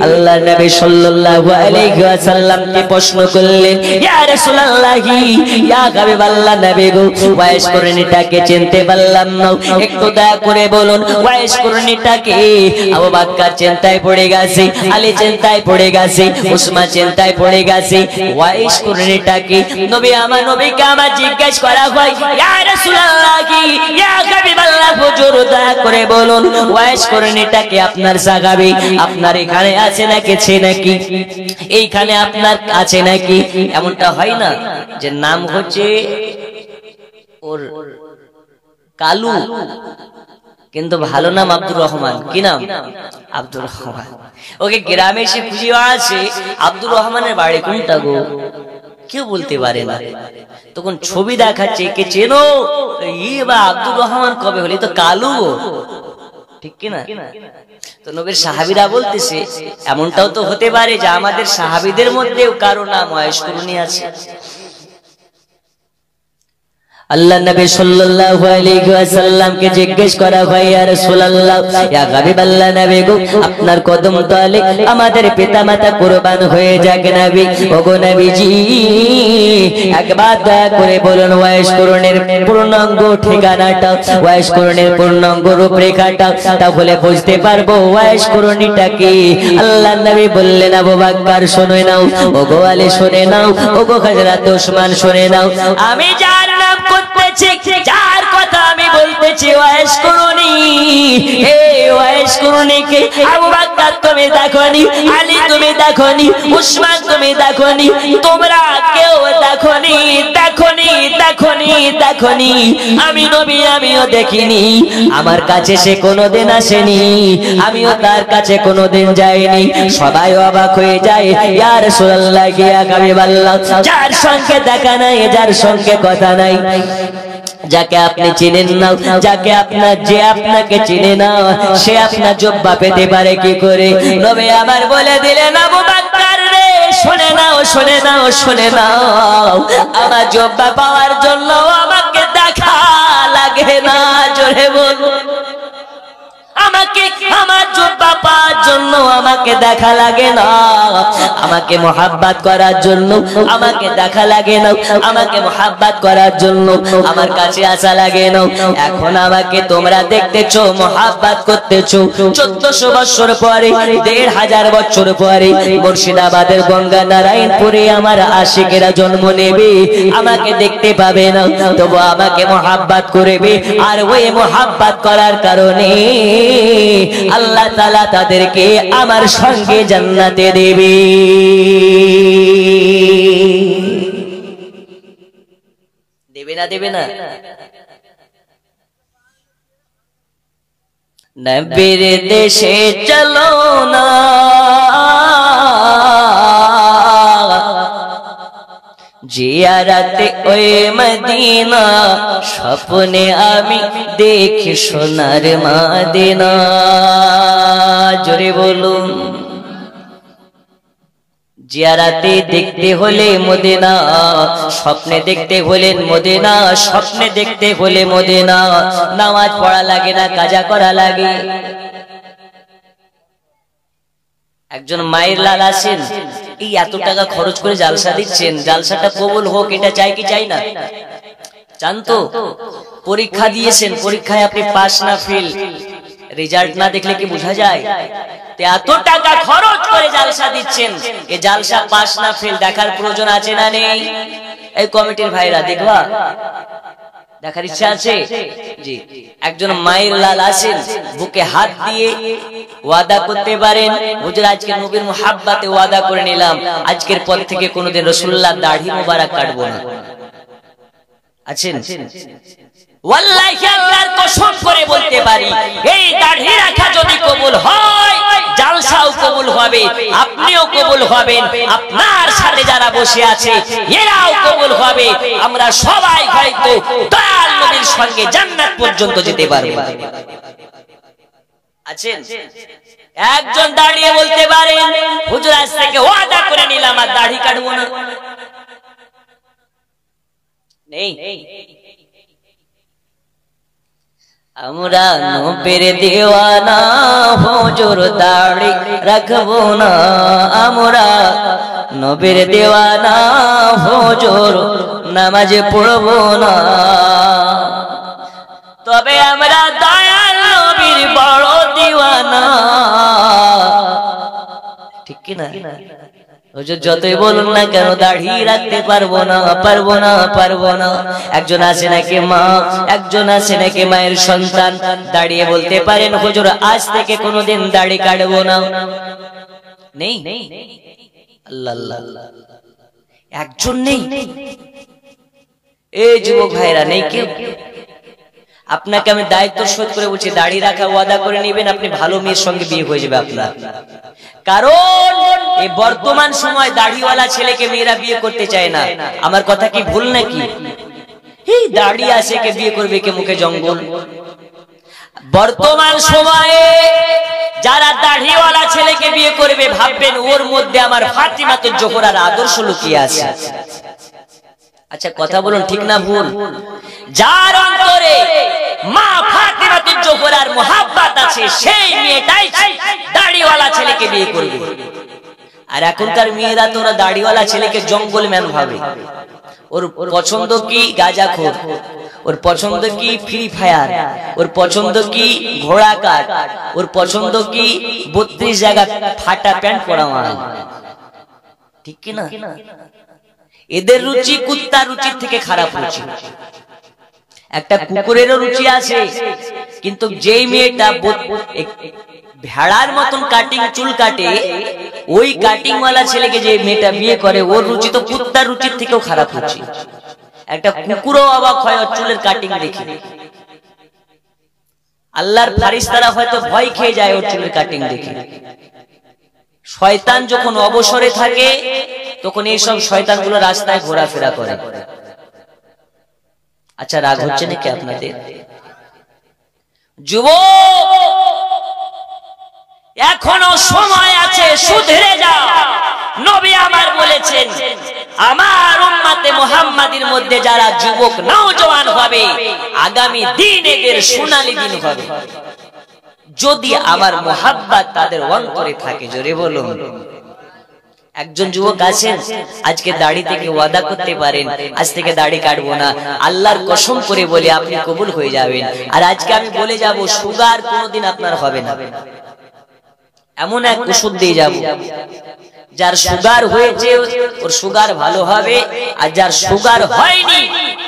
আল্লাহ নবী সাল্লাল্লাহু আলাইহি ওয়াসাল্লামকে প্রশ্ন করলেন, ইয়া রাসূলুল্লাহি ইয়া হাবিবাল্লাহ নবী গো, ওয়াইশ করণীটাকে চিনতে পারলাম না, একটু দয়া করে বলুন ওয়াইশ করণীটাকে। আবু বকর চিন্তায় পড়ে গেছে, আলী চিন্তায় পড়ে গেছে, উসমান চিন্তায় পড়ে গেছে, ওয়াইশ করণীটাকে নবীকে আমার জিজ্ঞেস করা হয়, ইয়া রাসূলুল্লাহি ইয়া হাবিবাল্লাহ হুজুর দয়া করে বলুন ওয়াইশ করণীটাকে আপনার সাহাবী আপনার এখানে আছে নাকি এইখানে আপনার আছে নাকি? এমনটা হয় না যে নাম হচ্ছে ওর কালু কিন্তু ভালো নাম আব্দুর রহমান। কি নাম? আব্দুর রহমান। ওকে গ্রামে এসে খুঁজে আছে আব্দুর রহমানের বাড়ি কোনটা গো, কেউ বলতে পারে না। তখন ছবি দেখাচ্ছে, কে চেনো? বা আব্দুর রহমান কবে হলি তো কালু, ঠিক কিনা? তো নবীর সাহাবীরা বলতেছে এমনটাও তো হতে পারে যে আমাদের সাহাবীদের মধ্যেও কারো নাম ওয়াইশ করণী আছে। আল্লাহ নবী সাল্লাল্লাহু আলাইহি ওয়াসাল্লামকে জিজ্ঞেস করা হয়, ইয়া রাসূলুল্লাহ ইয়া হাবিবাল্লাহ নবী গো, আপনার কদম তলে আমাদের পিতামাতা কুরবান হয়ে যাক নবী। ওগো নবীজি একবার দয়া করে বলুন ওয়াইশ করণীর পূর্ণাঙ্গ ঠিকানাটা, ওয়াইশ করণীর পূর্ণাঙ্গ রূপরেখাটা, তাহলে বুঝতে পারবো ওয়াইশ করণীটা কি। আল্লাহ নবী বললেন, আবু বকর শুনে নাও, ওগো আলী শুনে নাও, ওগো হযরত উসমান শুনে নাও, আমি যার নাম করতেছি, যার কথা আমি বলতেছি ওয়াইশ করণী, এই ওয়াইশ করণীকে আবু বকর তুমি দেখোনি, আলী তুমি দেখোনি, উসমান তুমি দেখোনি, তোমরা কেউ দেখোনি, আমি নবী আমিও দেখিনি, আমার কাছে সে কোনোদিন আসেনি, আমিও তার কাছে কোনোদিন যাইনি। সবাই অবাক হয়ে যায়, ইয়া রাসূলুল্লাহ ইয়া হাবিবাল্লাহ, যার সঙ্গে দেখা নাই, যার সঙ্গে কথা নাই, যাকে আপনি চিনেন না, যাকে আপনাকে চিনে না, সে আপনার জব্বা পেতে পারে কি করে? নবী আবার বলে দিলেন, আবু বকর রে শুনে নাও, আমার জব্বা পাওয়ার জন্য আমাকে দেখা লাগে না, জোরে বলুন, আমার জব্বা পাওয়ার জন্য আমাকে দেখা লাগে না, আমাকে মোহাব্বত করার জন্য আমাকে দেখা লাগে না, আমাকে মোহাব্বত করার জন্য আমার কাছে আসা লাগে না। এখন আমাকে তোমরা দেখতেছো, মোহাব্বত করতেছো, 1400 বছর পরে, 1500 বছর পরে মুর্শিদাবাদের গঙ্গা নারায়ণপুরে আমার আশিকেরা জন্ম নেবে, আমাকে দেখতে পাবে না, তবু আমাকে মোহাব্বত করবে, আর ওই মোহাব্বত করার কারণে আল্লাহ তাআলা তাদেরকে আমার সঙ্গে জান্নাতে দেবে। দেবে না? নবীর দেশে চলো না, জিয়ারতে ওই মদিনা, স্বপ্নে আমি দেখি সোনার মদিনা, জোরে বলুন। জিয়ারতে দেখতে হলে মদিনা, স্বপ্নে দেখতে হলে মদিনা, স্বপ্নে দেখতে হলে মদিনা, নামাজ পড়া লাগে না, কাজা করা লাগে। একজন মায়ের লাল আছেন, এই এত টাকা খরচ করে জালসা দিচ্ছেন, জালসাটা কবুল হোক এটা চাই কি চাই না? চান তো? পরীক্ষা দিয়েছেন, পরীক্ষায় আপনি পাস না ফেল, রেজাল্ট না দেখলে কি বোঝা যায়? এত টাকা খরচ করে জালসা দিচ্ছেন, এই জালসা পাস না ফেল দেখার প্রয়োজন আছে না নেই? এই কমিটির ভাইরা দেখবা, দেখার ইচ্ছা আছে? জি। একজন মায়ের লাল আছেন, বুকে হাত দিয়ে ওয়াদা করতে পারেন, হুজুর আজকে নবীর মুহাব্বতে ওয়াদা করে নিলাম, আজকের পর থেকে কোনোদিন রাসূলুল্লাহর দাড়ি মোবারক কাটবো না। আছেন? ওয়াল্লাহি আল্লাহর কসম করে বলতে পারি, এই দাড়ি রাখা যদি কবুল হয়, জালসাও কবুল হবে, আপনিও কবুল হবেন, আপনার সাথে যারা বসে আছে এরাও কবুল হবে, আমরা সবাই হয়তো দয়াল নবীর সঙ্গে জান্নাত পর্যন্ত যেতে পারবো। আছেন? একজন দাঁড়িয়ে বলতে পারেন, হুজুর আজ থেকে ওয়াদা করে নিলাম আর দাড়ি কাটবো না? নেই। আমরা নবীর দেওয়ানা হো হুজুর দাড়ি রাখবো না আমরা, নবীর দেওয়ানা হুজুর নামাজে পড়বো না। তবে আমরা দয়াল নবীর বড় দিওয়ানা, ঠিক কি না? হুজুর যতই বলুন না কেন দাড়ি রাখতে পারবো না, পারবো না, পারবো না। একজন আছে নাকি মা, একজন আছে নাকি মায়ের সন্তান দাঁড়িয়ে বলতে পারেন হুজুর আজ থেকে কোনোদিন দাড়ি কাটবো না? নেই। আল্লাহ আল্লাহ, একজন নেই। এই যুবক ভাইরা নেই কেউ। আপনাকে আমি দায়িত্ব শোধ করে বলছি, দাড়ি রাখা ওয়াদা করে নেবেন, আপনি ভালো মেয়ের সঙ্গে বিয়ে হয়ে যাবে আপনার। কারণ এই বর্তমান সময় দাড়িওয়ালা ছেলেকে মেয়েরা বিয়ে করতে চায় না। আমার কথা কি ভুল নাকি? এই দাড়ি আছে কে বিয়ে করবে, কে মুখে জঙ্গল। বর্তমান সময়ে যারা দাড়িওয়ালা ছেলেকে বিয়ে করবে ভাববেন ওর মধ্যে আমার ফাতিমাতুজ জোহরার আদর্শ লুকিয়ে আছে। আচ্ছা কথা বলুন, ঠিক না ভুল? যার অন্তরে মা ফাতিমাতুজ জোহরার মোহাব্বত আছে সেই মেয়েটাই দাড়িওয়ালা ছেলেকে বিয়ে করবে। আর এখনকার মেয়েরা তো ওরা দাড়িওয়ালা ছেলেকে জঙ্গল ম্যান ভাবে। ওর পছন্দ কি গাঁজাখোর, ওর পছন্দ কি ফ্রি ফায়ার, ওর পছন্দ কি ঘোড়া কাট, ওর পছন্দ কি 32 জায়গা ফাটা প্যান্ট পরা মাল, ঠিক কি না? এদের রুচি কুত্তার রুচির থেকে খারাপ রুচি। একটা কুকুরেরও রুচি আছে, কিন্তু যেই মেয়েটা ভেড়ার মতন কাটিং চুল কাটে, ওই কাটিং ওয়ালা ছেলেকে যে মেয়েটা বিয়ে করে ওর রুচি তো কুত্তার রুচির থেকেও খারাপ রুচি। একটা কুকুরও অবাক হয় ওর চুলের কাটিং দেখে। আল্লাহর ফারিস্তারা হয়তো ভয় খেয়ে যায় ওর চুলের কাটিং দেখে। শয়তান যখন অবসরে থাকে তখন এইসব শয়তানগুলো রাস্তায় ঘোরাফেরা করে। আচ্ছা রাগ হচ্ছে নাকি আপনাদের? যুবক এখনো সময় আছে, শুধরে যাও। নবী আমার বলেছেন আমার উম্মতে মুহাম্মাদির মধ্যে যারা যুবক নওজওয়ান হবে আগামী দিন এদের সোনালী দিন হবে, যদি আমার মোহাব্বত তাদের অন্তরে থাকে। জোরে বলুন। একজন যুবক আছেন আজকে দাড়ি থেকে ওয়াদা করতে পারেন আজ থেকে দাড়ি কাটবো না, আল্লাহর কসম করে বলে আপনি কবুল হয়ে যাবেন। আর আজকে আমি বলে যাব সুগার কোনোদিন আপনার হবে না। এমন এক ওষুধ দিয়ে যাব, যার সুগার হয়েছে ওর সুগার ভালো হবে, আর যার সুগার হয়নি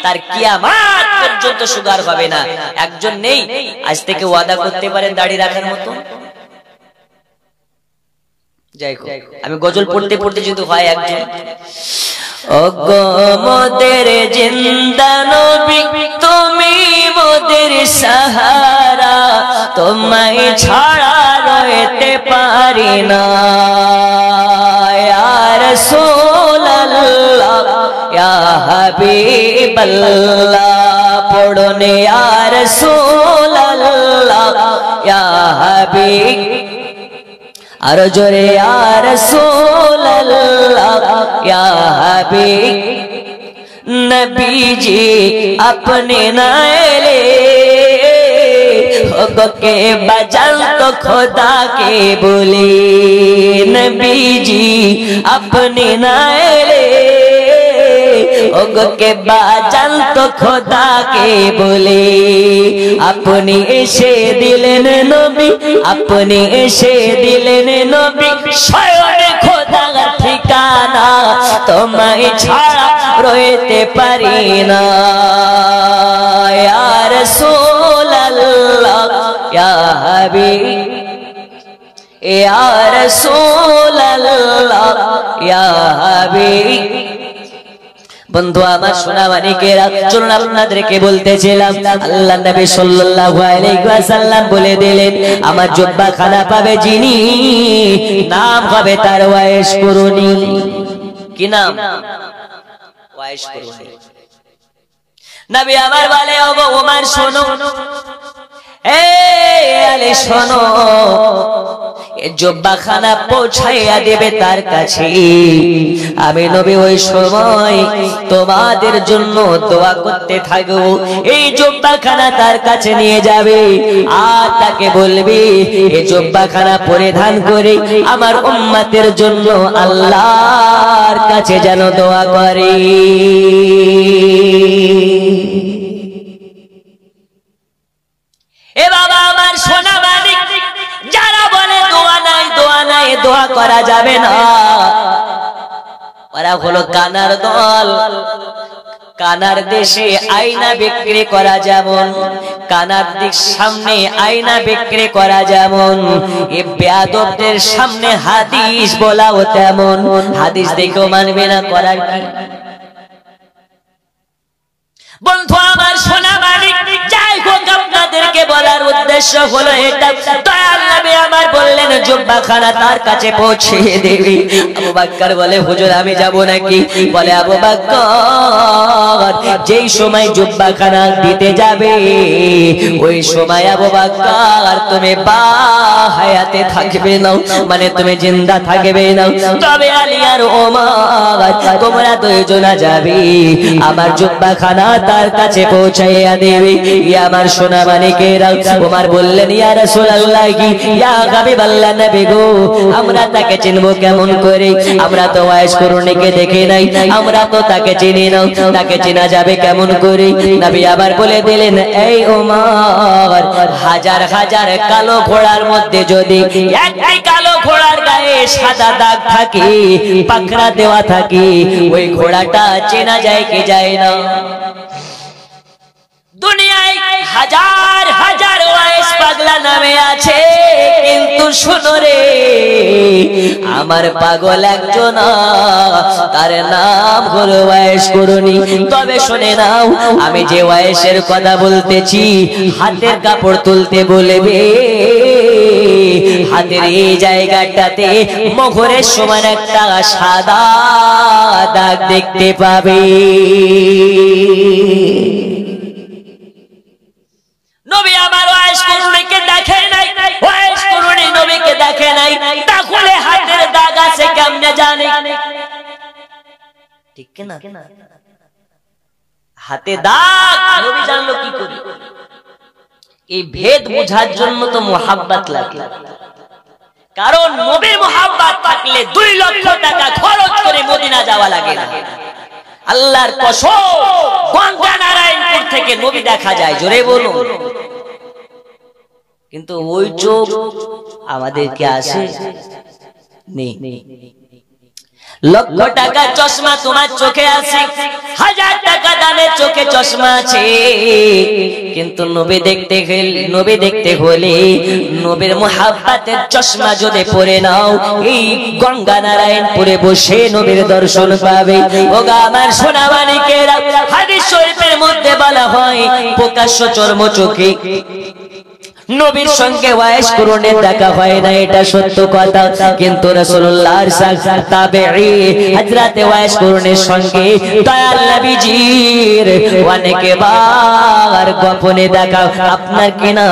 তার কিয়ামত পর্যন্ত সুগার হবে না। একজন নেই আজ থেকে ওয়াদা করতে পারেন দাড়ি রাখার মতো? যাই হোক, আমি গজল পড়তে পড়তে যদি হয় একজন, ওগো মোদের জিন্দা নবী তুমি মোদের সাহারা, তোমায় ছাড়া রইতে পারি না। ইয়া রাসূলুল্লাহ ইয়া হাবিবাল্লাহ, পড়ুন ইয়া রাসূলুল্লাহ ইয়া হাবিব, আর জোরে ইয়া রাসূলুল্লাহ ইয়া হাবিব। নবীজি अपने नाले के बजल तो खुदा के बोले, नबीजी अपने नाले के बाजल तो खुदा के बोले। अपनी एशे दिलन नबी, अपनी एशे दिलन नबी, स्वयं खुदा ठिकाना तुम्हें छाड़ा रोते पारी ना। या रसूलल्लाह या हबीब, या रसूलल्लाह या हबीब। বন্ধু আমার সোনা মানিকেরা, চলুন আপনাদেরকে বলতেছিলাম আল্লাহ নবী সাল্লাল্লাহু আলাইহি ওয়াসাল্লাম বলে দিলেন আমার জুব্বা খানা পাবে যিনি, নাম হবে তার ওয়াইশ কুরুনি। কি নাম? ওয়াইশ কুরুনি। নবী আমার বলে ওগো ওমর শোনো, এই আলে শোনো, জুব্বাখানা পৌঁছাইয়া দেবে তার কাছে। আমি নবী ওই সময় তোমাদের জন্য দোয়া করতে থাকবো। এই জুব্বাখানা তার কাছে নিয়ে যাবে আর তাকে বলবে এই জুব্বাখানা পরিধান করে আমার উম্মতের জন্য আল্লাহর কাছে যেন দোয়া করে। এ বাবা আমার সোনা মানিক, যারা বলে দোয়া নাই দোয়া নাই দোয়া করা যাবে না, ওরা হলো কানার দল। কানার দেশে আয়না বিক্রি করা যেমন, কানার দিক সামনে আয়না বিক্রি করা যেমন, এ বেয়াদবদের সামনে হাদিস বলাও তেমন। হাদিস দেখেও মানবে না, করার কি? বন্ধু আমার সোনা মানিক, যাই হোক আপনাদেরকে বলার উদ্দেশ্য হলো এটা। দয়াল নবী আমার বললেন জুব্বাখানা তার কাছে পৌঁছে দেবে। আবু বকর বলে হুজুর আমি যাব নাকি? বলে আবু বকর যেই সময় জুব্বাখানা দিতে যাবে ওই সময় আবু বকর তুমি বাহায়াতে থাকবে না, মানে তুমি জিন্দা থাকবে না। তবে আলী আর ওমর তোমরা দুইজনা যাবে, আমার জুব্বাখানা তার কাছে পৌঁছাইয়া দেবে। ইয়া আমার সোনা মানিকেরা, ওমর বললেন ইয়া রাসূলুল্লাহ ইয়া হাবিবাল্লাহ নবী গো, আমরা তাকে চিনবো কেমন করে? আমরা তো ওয়াইস করুণীকে দেখি নাই, আমরা তো তাকে চিনি না, তাকে চেনা যাবে কেমন করে? নবী আবার বলে দিলেন এই ওমর, হাজার হাজার কালো ঘোড়ার মধ্যে যদি একটাই কালো ঘোড়ার গায়ে সাদা দাগ থাকে, পাকড়া দেওয়া থাকে, ওই ঘোড়াটা চেনা যায় কি যায় না? দুনিয়ায় হাজার হাজার ওয়াইস পাগলা নামে আছে, কিন্তু শুনো রে আমার পাগল একজন, তার নাম হলো ওয়াইস করুণী। তবে শুনে নাও, আমি যে ওয়াইসের কথা বলতেছি হাতের কাপড় তুলতে বলবে, হাতের এই জায়গাটাতে মোহরের সমান একটা সাদা দাগ দেখতে পাবে। নবী আমার ওয়াইস করুণীকে দেখে নাই, ওয়াইস করুণী নবীকে দেখে নাই, তাহলে হাতের দাগ আছে কেমনে জানে? ঠিক কি না? হাতে দাগ নবী জানলো কি করে? এই ভেদ বোঝার জন্য তো মুহাব্বত লাগে। কারণ নবীর মুহাব্বত থাকলে 2 লক্ষ টাকা খরচ করে মদিনা যাওয়া লাগে না। আল্লাহর কসম, গঙ্গা নারায়ণপুর থেকে নবী দেখা যায়, জোরে বলুন। কিন্তু ওই চোখ আমাদের কি আছে? নেই। লক্ষ টাকা চশমা তোমার চোখে আছে, 1000 টাকা দামের চোখে চশমা আছে, কিন্তু নবী দেখতে হলে নবীর মুহাব্বতের চশমা যদি পরে নাও, এই গঙ্গা নারায়ণপুরে বসে নবীর দর্শন পাবে। ওগো আমার সোনা মানিকেরা, হাদিস শরীফের মধ্যে বলা হয় প্রকাশ্য চর্ম চোখে নবীর সঙ্গে ওয়াইস করুণের দেখা হয় না, এটা সত্য কথা। কিন্তু রাসূলুল্লাহর তাবেঈ হযরত ওয়াইস করুণের সঙ্গে দয়াল নবীজির অনেকবার গোপনে দেখা, আপনার কিনা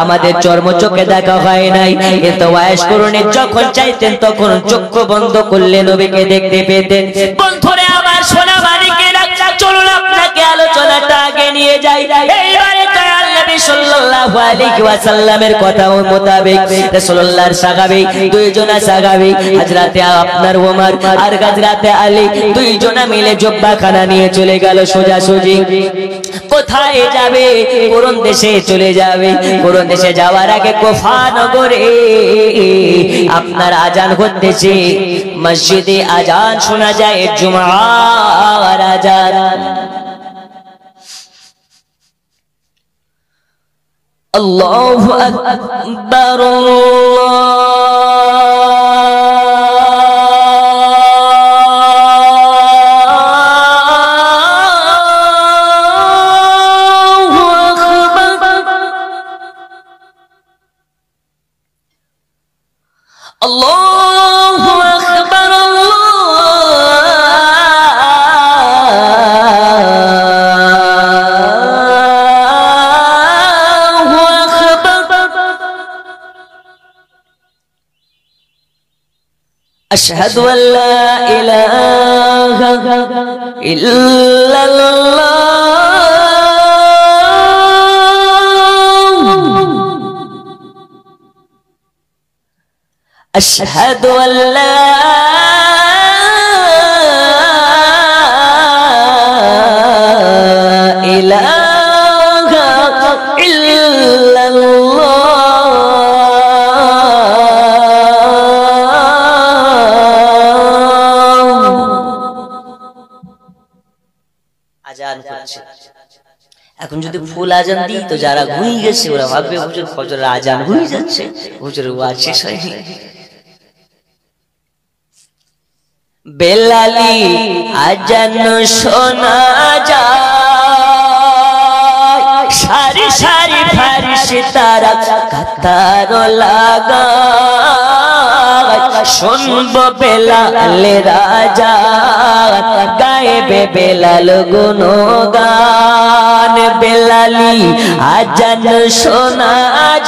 আমাদের চর্ম চোখে দেখা হয় নাই। কিন্তু ওয়াইস করুণের যখন চাইতেন তখন চক্ষু বন্ধ করলে নবীকে দেখতে পেতেন। বন্ধুরে আমার সোনা মানিকেরা, চলুন আপনাকে আলোচনাটা আগে নিয়ে যাই। এইবারে দয়াল নবী সাল্লাল্লাহু আলাইহি ওয়াসাল্লামের কথা মোতাবেক রাসূলুল্লাহর সাহাবী, 2 জনা সাহাবী হযরতে আপনার ওমর আর হযরতে আলী, 2 জনা মিলে জুব্বাখানা নিয়ে চলে গেল সোজাসুজি। কোথায় যাবে? কোন দেশে চলে যাবে। কোন দেশে যাওয়ার আগে কুফা নগরে আপনার আজান হতেছে, মসজিদে আজান শোনা যায়, জুমার আজান। আল্লাহু আকবার, আল্লাহু আকবার, আশহাদু আল্লা ইলাহা ইল্লাল্লাহ أشهد أن لا إله إلا الله আজান হচ্ছে এখন যদি ফুল আজান দিই তো যারা ঘুমিয়ে গেছে ওরা ভাববে হুজুর ফজরের আজান হয়ে যাচ্ছে, হুজুরের ওয়াজ শেষ হয়নি। বেলালি আজান শোনা যায়, সারি সারি ফারিস্তারা কাতার লাগা, শুনবো বেলালের আজান, গায়েবে বেলাল গুণগান। বেলালি আজান শোনা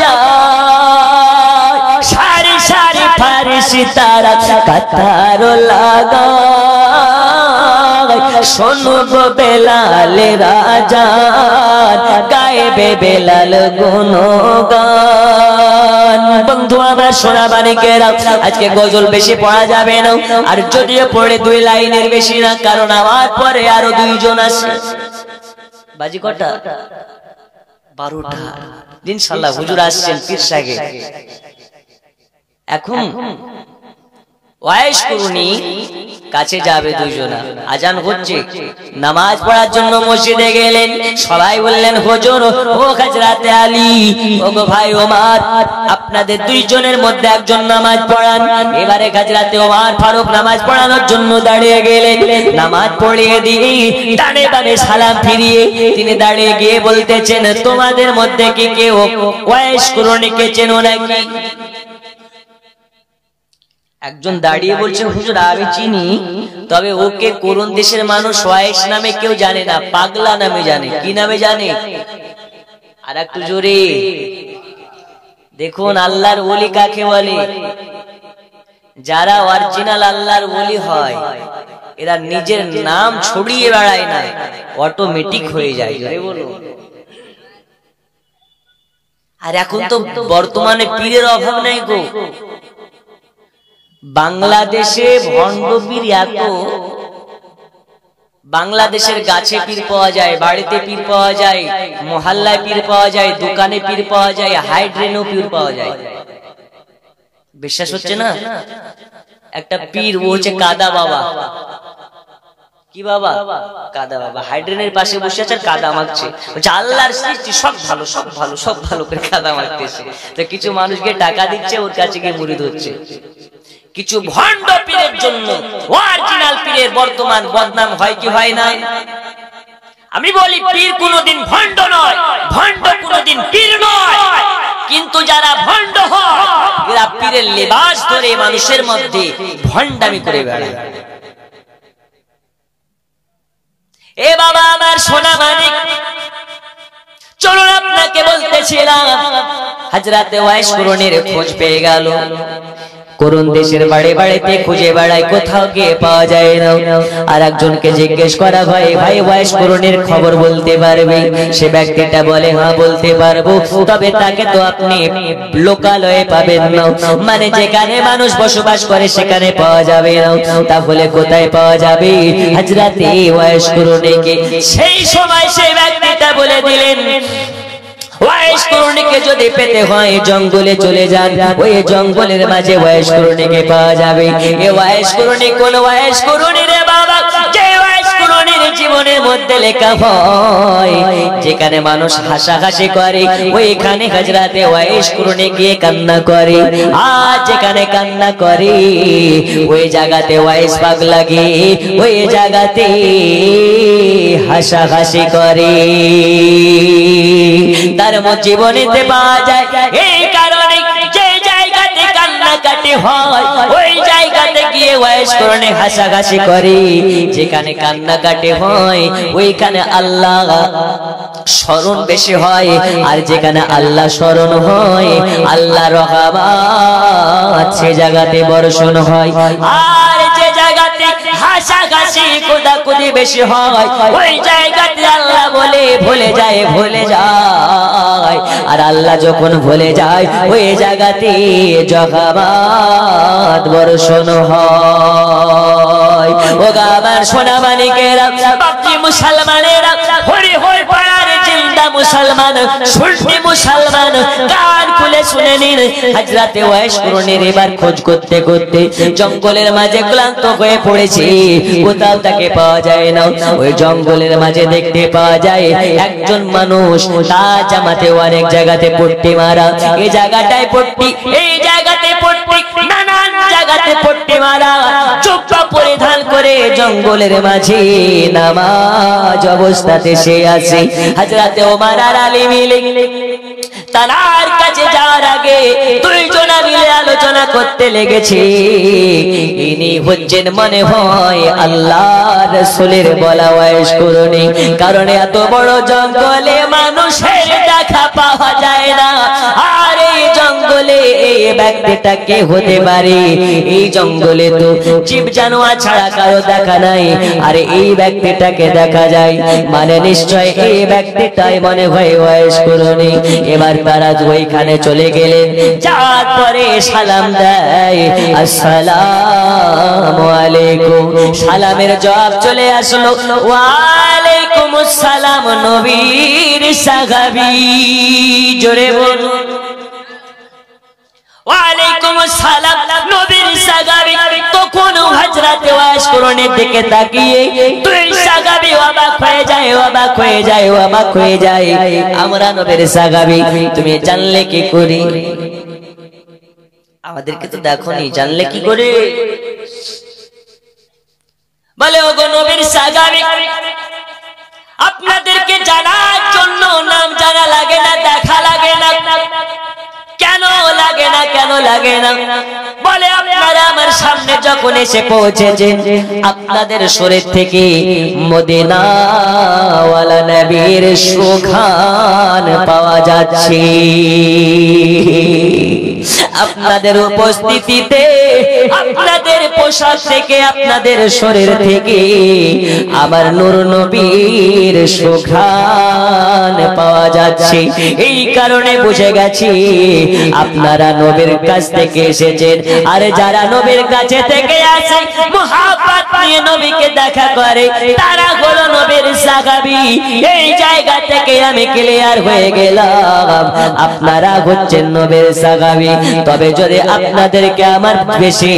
যায়, সারি সারি ফারিস্তারা কাতার লাগা, শুনবো বেলালের আজান, গায়েবে বেলাল গুণগান। বন্ধু আমার সোনা মানিকেরা, আজকে গজল বেশি পড়া যাবে না, আর যদিও পড়ে 2 লাইনের বেশি না, কারণ আমার পরে আরো 2 জন আছে। বাজি কটা? 12টা। ইনশাআল্লাহ হুজুর আসছেন পীর সাহেব। এখন ওয়াইশ করুনি কাছে যাবে 2 জনা, আজান হচ্ছে, নামাজ পড়ার জন্য মসজিদে গেলেন। সবাই বললেন হুজুর ও হযরতে আলী, ও গো ভাই ওমর, আপনাদের 2 জনের মধ্যে একজন নামাজ পড়ান। এবারে হযরতে ওমর ফারুক নামাজ পড়ানোর জন্য দাঁড়িয়ে গেলেন। নামাজ পড়িয়ে দিয়ে ডানে বামে সালাম ফিরিয়ে তিনি দাঁড়িয়ে গিয়ে বলতেছেন, তোমাদের মধ্যে কি কেউ ওয়াইশ করুনিকে চেনো নাকি? একজন দাঁড়িয়ে বলছে, হুজুর আমি চিনি, তবে ওকে কোন দেশের মানুষ ওয়াইশ নামে কেউ জানে না, পাগলা নামে জানে। কি নামে জানে? আর একটু জোরে দেখুন, আল্লাহর ওলি কাকে বলে? যারা অরিজিনাল আল্লাহর ওলি হয় এরা নিজের নাম ছড়িয়ে বেড়ায় না, অটোমেটিক হয়ে যায়। জোরে বলো। আর এখন তো বর্তমানে পীরের অভাব নাই গো। বাংলাদেশে ভণ্ড পীর এত, বাংলাদেশের গাছে পীর পাওয়া যায়, বাড়িতে পীর পাওয়া যায়, মহল্লায় পীর পাওয়া যায়, দোকানে পীর পাওয়া যায়, হাইড্রেনও পীর পাওয়া যায়। বিশ্বাস হচ্ছে না? একটা পীর ও হচ্ছে কাদা বাবা। কি বাবা? কাদা বাবা। হাইড্রেনের পাশে বসে আছে, কাদা মাখছে, বলছে আল্লাহর সৃষ্টি সব ভালো, সব ভালো, সব ভালো করে কাদা মাখতেছে। তো কিছু মানুষকে টাকা দিচ্ছে, ওর কাছে গিয়ে মুরিদ হচ্ছে। কিছু ভণ্ড পীরের জন্য অরিজিনাল পীরের বর্তমান বদনাম হয় কি হয় না? আমি বলি পীর কোনদিন ভণ্ড নয়, ভণ্ড কোনদিন পীর নয়, কিন্তু যারা ভণ্ড হয় এরা পীরের লেবাস ধরে মানুষের মধ্যে ভণ্ডামি করে বেড়ায়। এ বাবা আমার সোনা মানিক, চলুন আপনাকে বলতেছিলাম, হযরতে ওয়াইশ করুনির খোঁজ পেয়ে গেল। কোন দেশের বাড়ি বাড়িতে খুঁজে বেড়ায়, কোথাও গিয়ে পাওয়া যায় না। আর একজনকে জিজ্ঞেস করা হয়, ভাই ওয়াইশ করুনির খবর বলতে পারবে? সে ব্যক্তিটা বলে, হ্যাঁ বলতে পারবো, তবে তাকে তো আপনি লোকালয়ে পাবেন না, মানে যেখানে মানুষ বসবাস করে সেখানে পাওয়া যাবে না। তাহলে কোথায় পাওয়া যাবে হযরতে ওয়াইশ করুনিকে? সেই সময় সেই ব্যক্তিটা বলে দিলেন, ওয়াইশ করুনিকে যদি পেতে হয় জঙ্গলে চলে যান, ওই জঙ্গলের মাঝে ওয়াইশ করুনিকে পাওয়া যাবে। এ ওয়াইশ করুনি কোন ওয়াইশ করুনি রে বাবা? যে ওয়াইশ করুনির জীবনের মধ্যে লেখা হয় যেখানে মানুষ হাসাহাসি করে, ওইখানে হযরতে ওয়াইশ করুনি গিয়ে কান্না করে। আর যেখানে কান্না করে ওই জায়গাতে ওয়াইশ পাগলা গিয়ে ওই জায়গাতে হাসাহাসি করে। তার জীবনেতে পাওয়া যায়। এই কারণে যে জায়গাতে কান্নাকাটি হয় ওই জায়গাতে গিয়ে ওয়াইশ করুনি হাসাহাসি করে। যেখানে কান্নাকাটি হয় ওইখানে আল্লাহ স্মরণ বেশি হয়, আর যেখানে আল্লাহ স্মরণ হয় আল্লাহ রহমত সে জায়গাতে বর্ষণ হয়। আর যে জায়গাতে হাসাহাসি কোদাকুদি বেশি হয় ওই জায়গাতে আল্লাহ বলে ভুলে যায়, ভুলে যায়। আর আল্লাহ যখন ভুলে যায় ওই জায়গাতে জগাবাত বর্ষণ হয়। ও আমার সোনা মানিকেরা, বাকি মুসলমানেরা, হরি হরি পাড়ার জিন্দা মুসলমান, সুন্নি মুসলমান, কান খুলে শুনে নিন। হযরতে ওয়াইস করণের এবার খোঁজ করতে করতে জঙ্গলের মাঝে ক্লান্ত হয়ে পড়েছে, কোথাও তাকে পাওয়া যায় না। ওই জঙ্গলের মাঝে দেখতে পাওয়া যায় একজন মানুষ, তার জামাতে অনেক জায়গাতে পট্টি মারা, এই জায়গাটায় পট্টি, এই জায়গাতে পট্টি, নানান জায়গাতে পট্টি মারা, জুব্বা পরিধান করে জঙ্গলের মাঝে নামাজ অবস্থাতে সে আছে। হযরতে ওমর আর আলী মিলে তার কাছে যাওয়ার আগে দুইজনা মিলে আলোচনা করতে লেগেছে। ইনি হচ্ছেন মনে হয় আল্লাহর রাসূলের বলা ওয়াইস করণী, কারণ এত বড় জঙ্গলে মানুষের দেখা পাওয়া যায় না। আর এই জঙ্গলে এই ব্যক্তিটা কে হতে পারে? এই জঙ্গলে তো জীব জানোয়ার ছাড়া কারো দেখা নাই, আর এই ব্যক্তিটাকে দেখা যায়, মানে নিশ্চয় এই ব্যক্তিটাই মনে হয় ওয়াইস করণী। এবার তারা ওইখানে চলে গেলেন, যাওয়ার পরে সালাম দেয়, আসসালামু আলাইকুম। সালামের জবাব চলে আসলো, ওয়ালাইকুম আসসালাম। নবীর সাহাবী, জোরে বলুন ওয়ালাইকুম আসসালাম, নবীর সাহাবী। তখন হযরতে ওয়াইস করণের দিকে তাকিয়ে দুই সাহাবী অবাক হয়ে যায়, অবাক হয়ে যায়, অবাক হয়ে যায়। আমরা নবীর সাহাবী, তুমি জানলে কি করে? আমাদেরকে তো দেখোনি, জানলে কি করে? বলে ওগো নবীর সাহাবী, আপনাদেরকে জানার জন্য নাম জানা লাগে না, দেখা লাগে না। কেন লাগে না, কেন লাগে না? বলে আপনারা আমার সামনে যখন এসে পৌঁছেছেন, আপনাদের শরীর থেকে মদিনাওয়ালা নবীর সুঘ্রাণ পাওয়া যাচ্ছে। আপনাদের উপস্থিতিতে, আপনাদের পোশাক থেকে, আপনাদের শরীর থেকে আমার নূর নবীর সুঘ্রাণ পাওয়া যাচ্ছে। এই কারণে বুঝে গেছি আপনারা নবীর কাছ থেকে এসেছেন। আর যারা নবীর কাছে থেকে আসে, মুহাব্বত নিয়ে নবীকে দেখা করে, তারা হলো নবীর সাহাবী। এই জায়গা থেকে আমি ক্লিয়ার হয়ে গেলাম, আপনারা হচ্ছেন নবীর সাহাবী। তবে যদি আপনাদেরকে আমার বেশি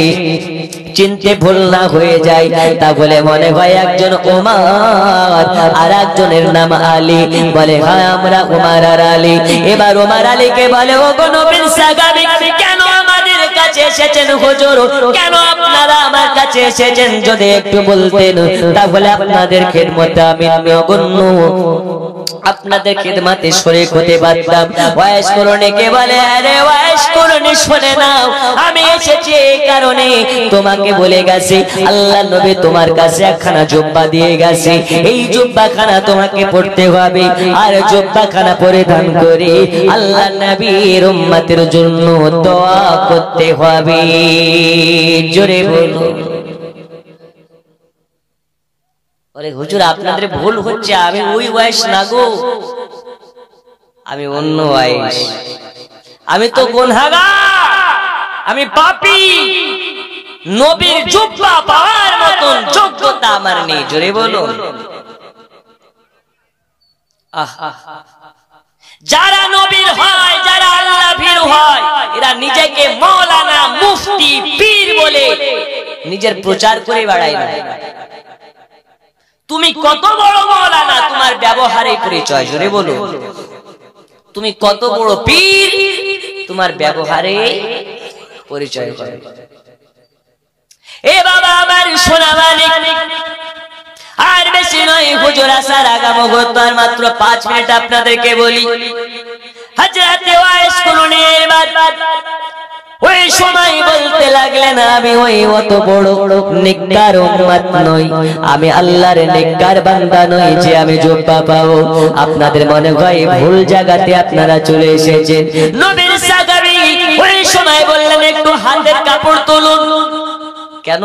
চিনতে ভুল না হয়ে যায়, তাহলে মনে হয় একজন ওমর আর একজনের নাম আলী। বলে হ্যাঁ, আমরা ওমর আর আলী। এবার ওমর আলীকে বলে, ওগো নবীর সাহাবী, কেন আমাদের কাছে এসেছেন হুজুর? কেন আপনারা আমার কাছে এসেছেন? যদি একটু বলতেন তাহলে আপনাদের খিদমতে আমি অগণ্য আপনাদের খিদমতে শরীক হতে পারতাম। ওয়াইস করণীকে বলে, আরে ওয়াইস করণী শুনে নাও, আমি এসেছি এই কারণে, তোমাকে বলে গেছি আল্লাহ নবী তোমার কাছে একখানা জুব্বা দিয়ে গেছে, এই জুব্বাখানা তোমাকে পড়তে হবে। আর জুব্বাখানা পরিধান করে আল্লাহ নবীর উম্মতের জন্য দোয়া করতে হবে। জোরে বলুন। বলে হুজুর আপনাদের ভুল হচ্ছে, আমি ওই ওয়াইস না গো, আমি অন্য ওয়াইস। আমি তো গুনাহগার, আমি পাপী, নবীর জুব্বা পাওয়ার মতন যোগ্যতা আমার নেই। জোরে বলুন। যারা নবীর হয়, যারা আল্লাহ ভীরু হয়, এরা নিজেকে মৌলানা, মুফতি, পীর বলে নিজের প্রচার করে বেড়ায় না। তুমি কত বড় মৌলানা, তোমার ব্যবহারে পরিচয়। জোরে বলো। তুমি কত বড় পীর, তোমার ব্যবহারে পরিচয়। এ বাবা আমার সোনা মানিক, আর বেশি নয়, হুজুর আসার আগাম আর মাত্র 5 মিনিট আপনাদেরকে বলি। হযরতে ওয়াইস করণীর বাদ ওই সময় বলতে লাগলেন, আমি ওই অত বড় নেককার উম্মত নই, আমি আল্লাহর নেককার বান্দা নই যে আমি জুব্বা পাবো। আপনাদের মনে হয় ভুল জায়গাতে আপনারা চলে এসেছেন। নবীর সাহাবী ওই সময় বললেন, একটু হাতের কাপড় তুলুন। কেন?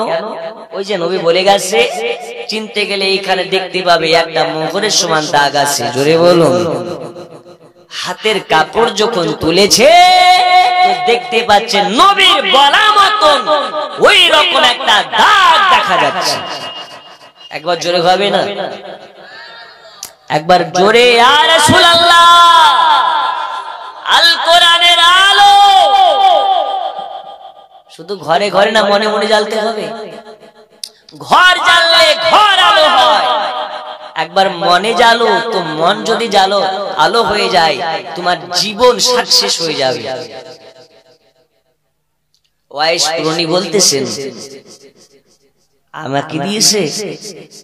ওই যে নবী বলে গেছে, চিনতে গেলে এইখানে দেখতে পাবে একটা মোহরের সমান দাগ আছে। জোরে বলুন। হাতের কাপড় যখন তুলেছে দেখতে পাচ্ছেন নবীর বলা মতন ওই রকম একটা দাগ দেখা যাচ্ছে। একবার জোরে হবে না? একবার জোরে, ইয়া রাসূলুল্লাহ, আল কোরআনের আলো শুধু ঘরে ঘরে না, মনে মনে জ্বালতে হবে। ঘর জ্বাললে ঘর আলো হয়। একবার মনে জ্বালো তো, মন যদি জ্বালো আলো হয়ে যায়, তোমার জীবন সাকসেস হয়ে যাবে। ওয়াইস কুরনি বলতেছেন, আমাকে দিয়েছে,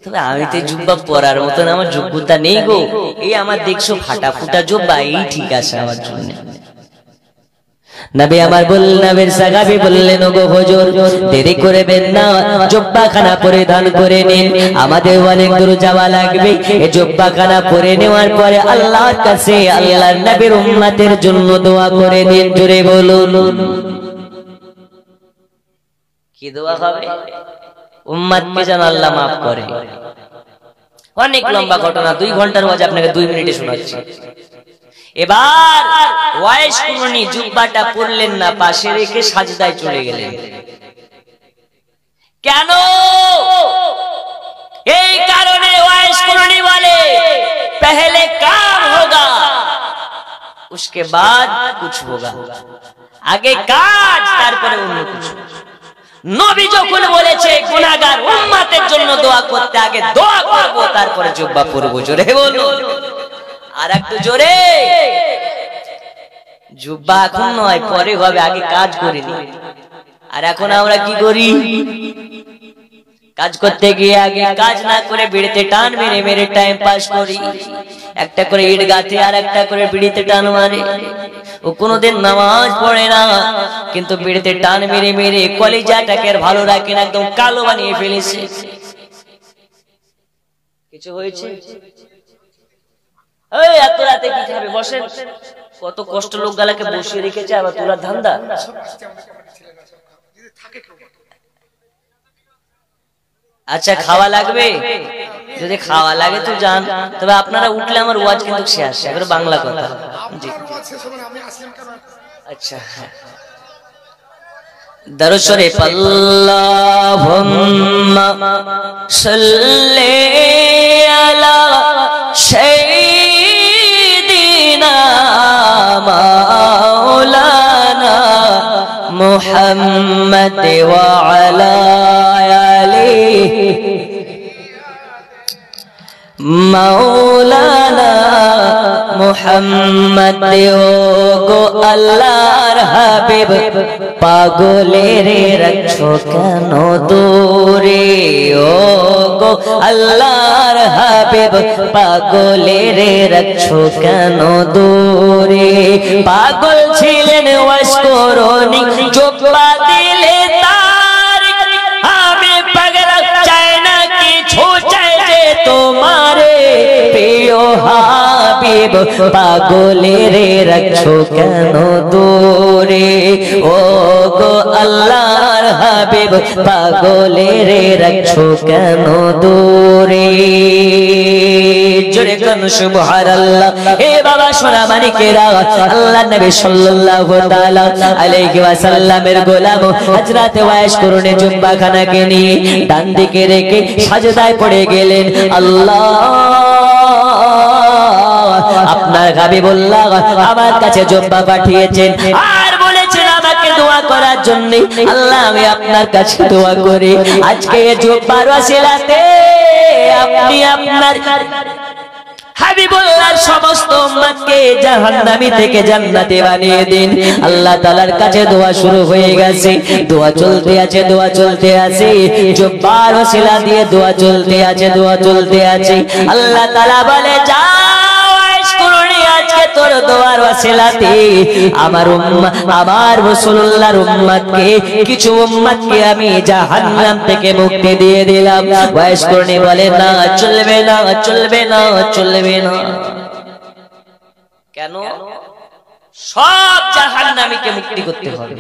তবে আমি তো জুব্বা পরার মতন আমার যোগ্যতা নেই গো। এই আমার দেখছো ফাটা ফুটা জুব্বা, এই ঠিক আছে আমার জন্য। নবী আমার বললেন, নবীর সাহাবী বললেন, ওগো হুজুর দেরি করবেন না, জুব্বাখানা পরিধান করে নিন, আমাদের অনেক দূর যাওয়া লাগবে। এই জুব্বাখানা পরে নেওয়ার পরে আল্লাহর কাছে আল্লাহর নবীর উম্মতের জন্য দোয়া করে দিন। জোরে বলুন, কি দোয়া হবে? উম্মতকে যেন আল্লাহ মাফ করে। অনেক লম্বা ঘটনা, 2 ঘন্টার ওয়াজ আপনাকে 2 মিনিটে শোনাচ্ছি। এবার ওয়াইস কুরনি জুব্বাটা পরলেন না, পাশে রেখে সাজদায় চলে গেলেন। কেন? এই কারণে ওয়াইস কুরনি বলে, पहले काम होगा उसके बाद कुछ होगा, আগে কাজ তারপরে অন্য কিছু। নবী যখন বলেছে গুনাহগার উম্মতের জন্য দোয়া করতে, আগে দোয়া করব তারপরে জুব্বা পরব। জোরে বলুন, আর একটু জোরে। জুব্বা এখন নয়, পরে হবে, আগে কাজ করে নি। আর এখন আমরা কি করি? কাজ করতে গিয়ে আগে কাজ না করে বিড়িতে টান মেরে মেরে টাইম পাস করি। একটা করে ইট গাঁথে আর একটা করে বিড়িতে টান মারে। ও কোনোদিন নামাজ পড়ে না, কিন্তু বিড়িতে টান মেরে মেরে কলিজাটাকে আর ভালো রাখে না, একদম কালো বানিয়ে ফেলেছে। কিছু হয়েছে? এই এত রাতে কি খাবে? বসেন। কত কষ্ট লোক গালাকে বসিয়ে রেখেছে, আবার তোলার ধান্দা। আচ্ছা, খাওয়া লাগবে? যদি খাওয়া লাগে তো যান, তবে আপনারা উঠলে আমার ওয়াজ কিন্তু শেষ। এবার বাংলা কথা। জি আচ্ছা, দরুদ শরীফ আল্লাহুম্মা সাল্লি আলা সাইয়্যিদিনা মাওলানা মুহাম্মদ ওয়া আলা আলিহি মাওলানা মুহাম্মদ গো আল্লাহর হাবিব, পাগলের রাখছো কেন দূরে? ও গো আল্লাহর হাবিব, পাগলের রাখছো কেন দূরে? পাগল ছিলেন ওয়াইস কুরনি, জুব্বা দিলে তার। আমি পাগল চাই না কিছু, চাই যে তোমারে প্রিয় হাবিব, পাগলের রাখছো কেন দূরে? ও গো আল্লাহর হাবিব, পাগলের রাখছো কেন দূরে? জোরে কোন সুবহানাল্লাহ। এ বাবা সোনা মানিকেরা, আল্লাহ নবী সাল্লাল্লাহু তাআলা আলাইহি ওয়াসাল্লামের গোলাম হযরত ওয়াইস কুরনি জুব্বাখানাকে নিয়ে ডান দিকে রেখে সাজদায় পড়ে গেলেন। আল্লাহ, আপনার হাবিবুল্লাহ আমার কাছে জুব্বা পাঠিয়েছেন আর বলেছেন আমাকে দোয়া করার জন্য। আল্লাহ, আমি আপনার কাছে দোয়া করি, আজকে জুব্বার ওসিলাতে আপনি আপনার হাবিবুল্লাহর সমস্ত উম্মতকে জাহান্নামী থেকে জান্নাতে বানিয়ে দিন। আল্লাহ তাআলার কাছে দোয়া শুরু হয়ে গেছে, দোয়া চলতে আছে, দোয়া চলতে আছে, জুব্বার ওসিলা দিয়ে দোয়া চলতে আছে, দোয়া চলতে আছে। আল্লাহ তাআলা বলে, যাও ওয়াইস কুরনি, আজকে তোর দোয়ার ওসিলাতে আমার উম্মত, আমার রাসূলুল্লাহর উম্মতকে, কিছু উম্মতকে আমি জাহান্নাম থেকে মুক্তি দিয়ে দিলাম। ওয়াইস কুরনি বলে, না, চলবে না, চলবে না, চলবে না। কেন? সব জাহান্নামীকে মুক্তি করতে হবে।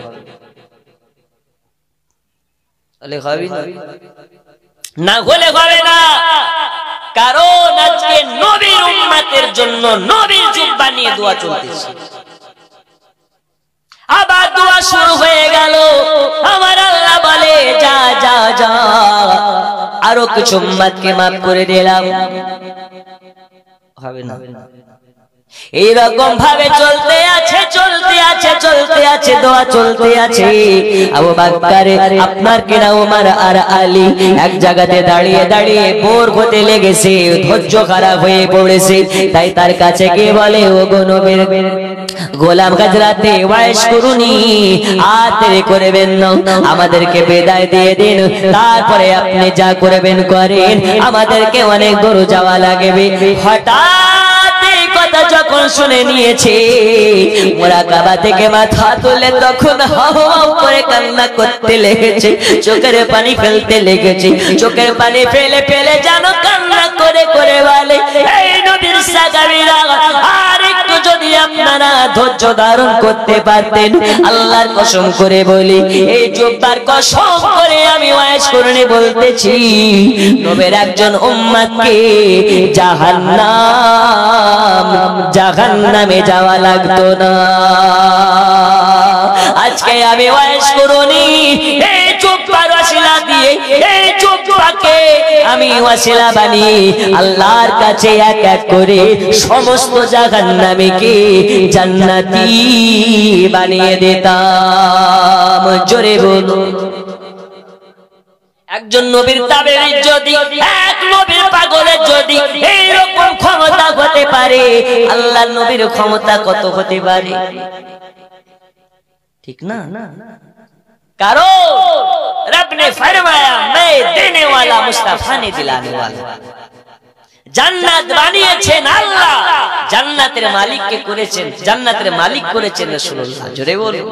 তাহলে হবে না, না হলে হবে না। কারণ আজকে নবীর উম্মতের জন্য নবীর জুব্বা নিয়ে দোয়া চলতেছে। আবার দোয়া শুরু হয়ে গেল। আমার আল্লাহ বলে যা যা যা, আরো কিছু উম্মতকে মাফ করে দিলাম। হবে না, এইরকম ভাবে চলতে আছে চলতে আছে চলতে আছে, দোয়া চলতে আছে। আবু বকর, আপনার কিনা ওমর আর আলী এক জায়গাতে দাঁড়িয়ে দাঁড়িয়ে বোর হতে লেগেছে, ধৈর্য খারাপ হয়ে পড়েছে। তাই তার কাছে গিয়ে বলে, ও গো নবীর গোলাম হযরতে ওয়াইস করুনি, আর দেরি করবেন না, আমাদেরকে বিদায় দিয়ে দিন, তারপরে আপনি যা করবেন করেন, আমাদেরকে অনেক দূর যাওয়া লাগবে। হঠাৎ এই কথা যখন শুনে নিয়েছে, মুরাকাবা থেকে মাথা তুলে তখন হাও হাও করে কান্না করতে লেগেছে, চোখের পানি ফেলতে লেগেছে। চোখের পানি ফেলে ফেলে যেন কান্না করে করে বলে, এই নবীর সাহাবীরা, আর একটু যদি আপনারা ধৈর্য ধারণ করতে পারতেন, আল্লাহর কসম করে বলি, এই জুব্বার কসম করে আমি ওয়াইজ করুনি বলতেছি, নবীর একজন উম্মতকে জাহান্নামে যাওয়া লাগতো না। আজকে আমি ওয়াইজ করুনি, এই জুব্বার ওয়াসিলা দিয়ে, এই জুব্বাকে আমি ওয়াসিলা বানিয়ে আল্লাহর কাছে এক এক করে সমস্ত জাহান্নামীকে জান্নাতি বানিয়ে দিতাম। জোরে বলুন। একজন নবীর তাবেঈ যদি, এক নবীর পাগলের যদি এইরকম ক্ষমতা হতে পারে, আল্লাহর নবীর ক্ষমতা কত হতে পারে? ঠিক না? কারণ रब ने फरमाया, मैं देने वाला मुस्तफा ने दिलाने वाला। জান্নাত বানিয়েছেন আল্লাহ, জান্নাতের মালিককে করেছেন, জান্নাতের মালিক করেছেন রাসূলুল্লাহ। জোরে বলুন।